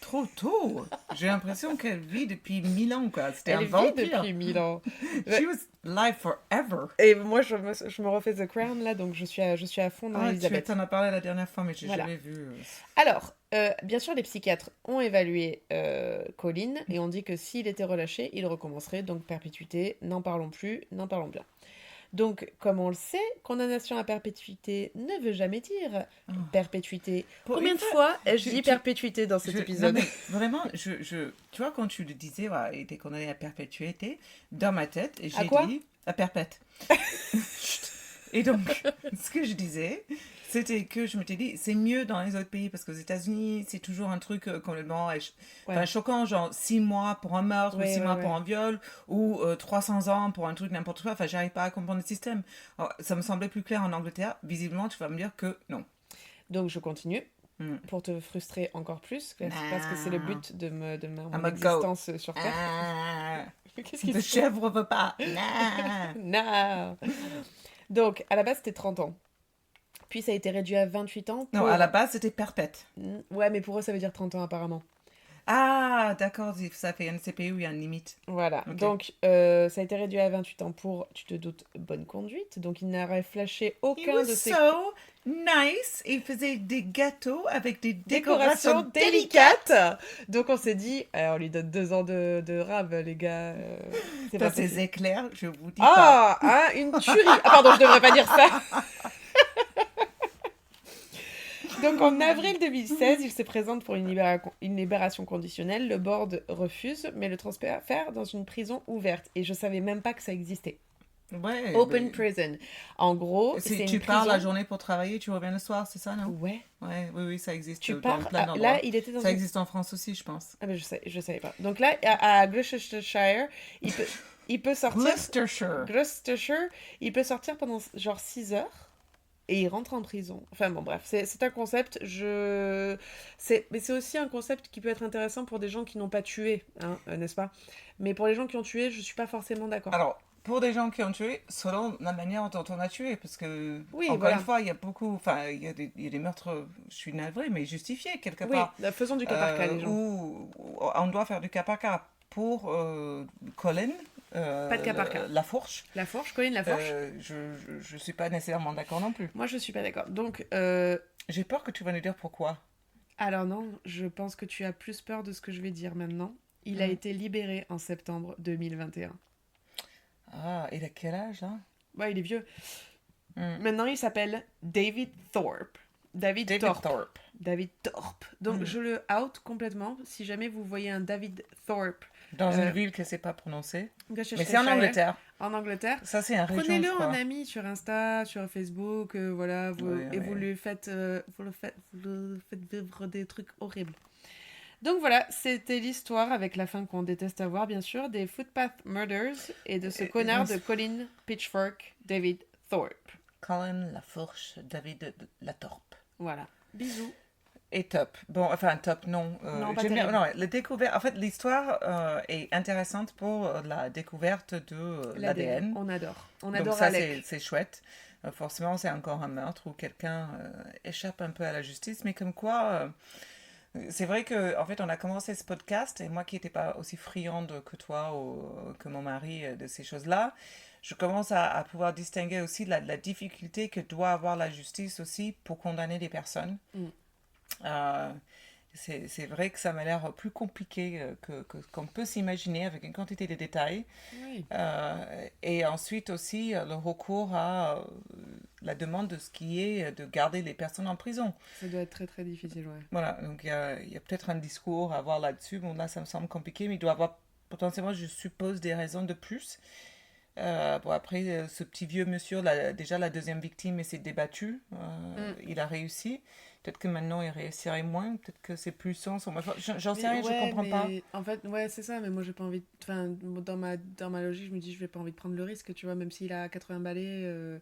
Trop tôt. J'ai l'impression qu'elle vit depuis 1000 ans, quoi. C'était elle un vampire. vit depuis 1000 ans. She was alive forever. Et moi, je me refais The Crown, là, donc je suis à fond dans Elisabeth. Tu en as parlé la dernière fois, mais j'ai jamais vu. Alors, bien sûr, les psychiatres ont évalué Colin et ont dit que s'il était relâché, il recommencerait. Donc, perpétuité, n'en parlons plus, n'en parlons bien. Donc, comme on le sait, condamnation à perpétuité ne veut jamais dire perpétuité. Combien de fois ai-je dit perpétuité dans cet épisode? Non, mais vraiment, tu vois, quand tu le disais, il était condamné à perpétuité, dans ma tête, j'ai dit à perpète. Et donc, ce que je disais, c'était que je m'étais dit, c'est mieux dans les autres pays, parce qu'aux États-Unis, c'est toujours un truc complètement choquant, genre 6 mois pour un meurtre, ou 6 mois pour un viol, ou 300 ans pour un truc n'importe quoi. Enfin, j'arrive pas à comprendre le système. Alors, ça me semblait plus clair en Angleterre. Visiblement, tu vas me dire que non. Donc, je continue. Pour te frustrer encore plus, parce que c'est le but de mon existence sur Terre. Qu'est-ce que chèvre veut pas. Non. Donc, à la base, c'était 30 ans. Puis, ça a été réduit à 28 ans. Non, à la base, c'était perpète. Ouais, mais pour eux, ça veut dire 30 ans, apparemment. Ah, d'accord, ça fait une CPU, il y a une limite. Voilà, okay. Donc ça a été réduit à 28 ans pour, tu te doutes, bonne conduite. Donc il n'aurait flashé aucun de ses... so nice. Il faisait des gâteaux avec des décorations délicates. Donc on s'est dit, on lui donne 2 ans de rab, les gars. C'est pas ces éclairs, je vous dis pas. Ah, une tuerie. Ah pardon, je devrais pas dire ça. Donc en avril 2016, il se présente pour une libération conditionnelle. Le board refuse, mais le transfère dans une prison ouverte. Et je savais même pas que ça existait. Ouais. Open prison. En gros, c'est tu une pars prison... la journée pour travailler, tu reviens le soir, c'est ça, non? Ouais. Oui, ça existe. Tu pars. Là, il était dans. Ça existe en France aussi, je pense. Ah ben je savais pas. Donc là, à Gloucestershire, il peut sortir. Gloucestershire, il peut sortir pendant genre 6 heures. Et il rentre en prison. Enfin bon, bref, c'est un concept. Mais c'est aussi un concept qui peut être intéressant pour des gens qui n'ont pas tué, hein, n'est-ce pas? Mais pour les gens qui ont tué, je suis pas forcément d'accord. Alors, pour des gens qui ont tué, selon la manière dont on a tué, parce que oui, encore une fois, il y a beaucoup, enfin, il y a des meurtres, je suis navrée, mais justifiés quelque part. Oui, faisons du cas par cas, les gens. Où on doit faire du cas par cas. Pour Colin. Pas de cas par cas. Lafourche. Colin Lafourche. Je suis pas nécessairement d'accord non plus. Moi, je suis pas d'accord. Donc, j'ai peur que tu vas nous dire pourquoi. Alors non, je pense que tu as plus peur de ce que je vais dire maintenant. Il a été libéré en septembre 2021. Ah, il a quel âge, là? Ouais, il est vieux. Maintenant, il s'appelle David Thorpe. David Thorpe. David Thorpe. Donc, je le out complètement. Si jamais vous voyez un David Thorpe... Dans une ville que je ne sais pas prononcer. Mais c'est en Angleterre. En Angleterre. Ça, c'est un région, prenez-le en ami sur Insta, sur Facebook, voilà. Vous le faites vivre des trucs horribles. Donc voilà, c'était l'histoire avec la fin qu'on déteste avoir, bien sûr, des Footpath Murders et de ce connard de Colin Pitchfork, David Thorpe. Colin Lafourche, David Latorpe. Voilà. Bisous. Et top. Bon, enfin, top, non. J'aime bien. Non, la découverte... En fait, l'histoire est intéressante pour la découverte de l'ADN. On adore. On donc adore ça, Alec. c'est chouette. Forcément, c'est encore un meurtre où quelqu'un échappe un peu à la justice. Mais comme quoi... c'est vrai qu'en fait, on a commencé ce podcast, et moi qui n'étais pas aussi friande que toi ou que mon mari de ces choses-là, je commence à pouvoir distinguer aussi la difficulté que doit avoir la justice aussi pour condamner des personnes. C'est vrai que ça m'a l'air plus compliqué qu'on peut s'imaginer avec une quantité de détails. Oui. Et ensuite aussi le recours à la demande de ce qui est de garder les personnes en prison. Ça doit être très très difficile, ouais. Voilà, donc il y a peut-être un discours à avoir là-dessus. Bon, là, ça me semble compliqué, mais il doit y avoir potentiellement, je suppose, des raisons de plus. Bon, après, ce petit vieux monsieur, déjà la deuxième victime, s'est débattu. Il a réussi. Peut-être que maintenant, il réussirait moins. Peut-être que c'est plus sens. J'en sais rien, je comprends pas. En fait, ouais, c'est ça, mais moi, j'ai pas envie... Enfin, dans ma logique, je me dis, je vais pas envie de prendre le risque, tu vois, même s'il a 80 balais...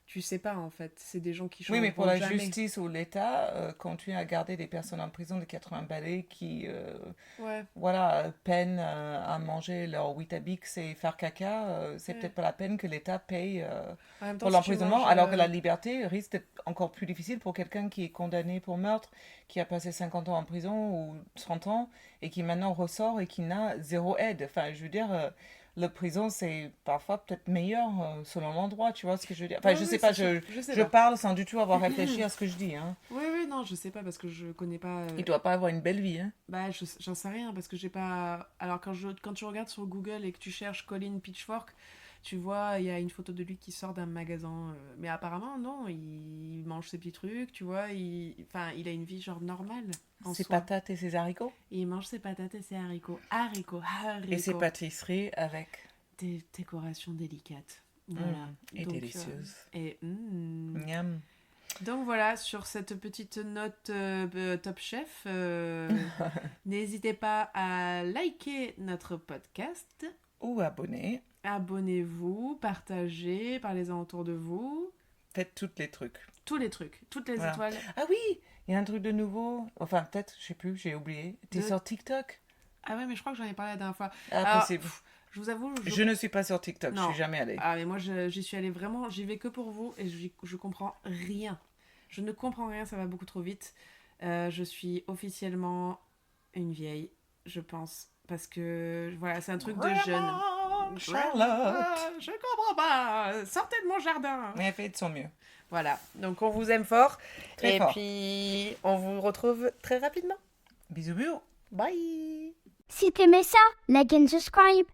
Tu sais pas, en fait. C'est des gens qui changent. Oui, mais pour la jamais. justice ou l'État, continuer à garder des personnes en prison de 80 balais qui voilà, peinent à manger leur Weetabix et faire caca, c'est peut-être pas la peine que l'État paye pour l'emprisonnement, alors que la liberté risque d'être encore plus difficile pour quelqu'un qui est condamné pour meurtre, qui a passé 50 ans en prison ou 30 ans, et qui maintenant ressort et qui n'a zéro aide. Enfin, je veux dire... la prison, c'est parfois peut-être meilleur selon l'endroit, tu vois ce que je veux dire. Enfin, je sais pas, je parle sans du tout avoir réfléchi à ce que je dis. Hein. Oui, non, je sais pas parce que je connais pas... Il doit pas avoir une belle vie, hein. Bah, j'en sais rien parce que j'ai pas... Alors, quand tu regardes sur Google et que tu cherches Colin Pitchfork, tu vois, il y a une photo de lui qui sort d'un magasin. Mais apparemment, non, il mange ses petits trucs, tu vois. Il a une vie genre normale. Ses patates et ses haricots. Et il mange ses patates et ses haricots. Et ses pâtisseries avec... des décorations délicates. Voilà. Et donc, délicieuses. Miam. Donc voilà, sur cette petite note Top Chef, n'hésitez pas à liker notre podcast. Ou abonner. Abonnez-vous, partagez, parlez-en autour de vous. Faites tous les trucs. Tous les trucs, toutes les étoiles. Ah oui, il y a un truc de nouveau. Enfin, peut-être, je sais plus, j'ai oublié. T'es sur TikTok? Ah ouais, mais je crois que j'en ai parlé la dernière fois. Ah, possible. Je vous avoue... Je ne suis pas sur TikTok, je suis jamais allée. Ah, mais moi, j'y suis allée vraiment, j'y vais que pour vous et je comprends rien. Je ne comprends rien, ça va beaucoup trop vite. Je suis officiellement une vieille, je pense. Parce que, voilà, c'est un truc de jeune. Charlotte, je comprends pas. Sortez de mon jardin. Mais elle fait de son mieux. Voilà, donc on vous aime fort. Très fort. Puis, on vous retrouve très rapidement. Bisous, bisous. Bye. Si t'aimais ça, like and subscribe.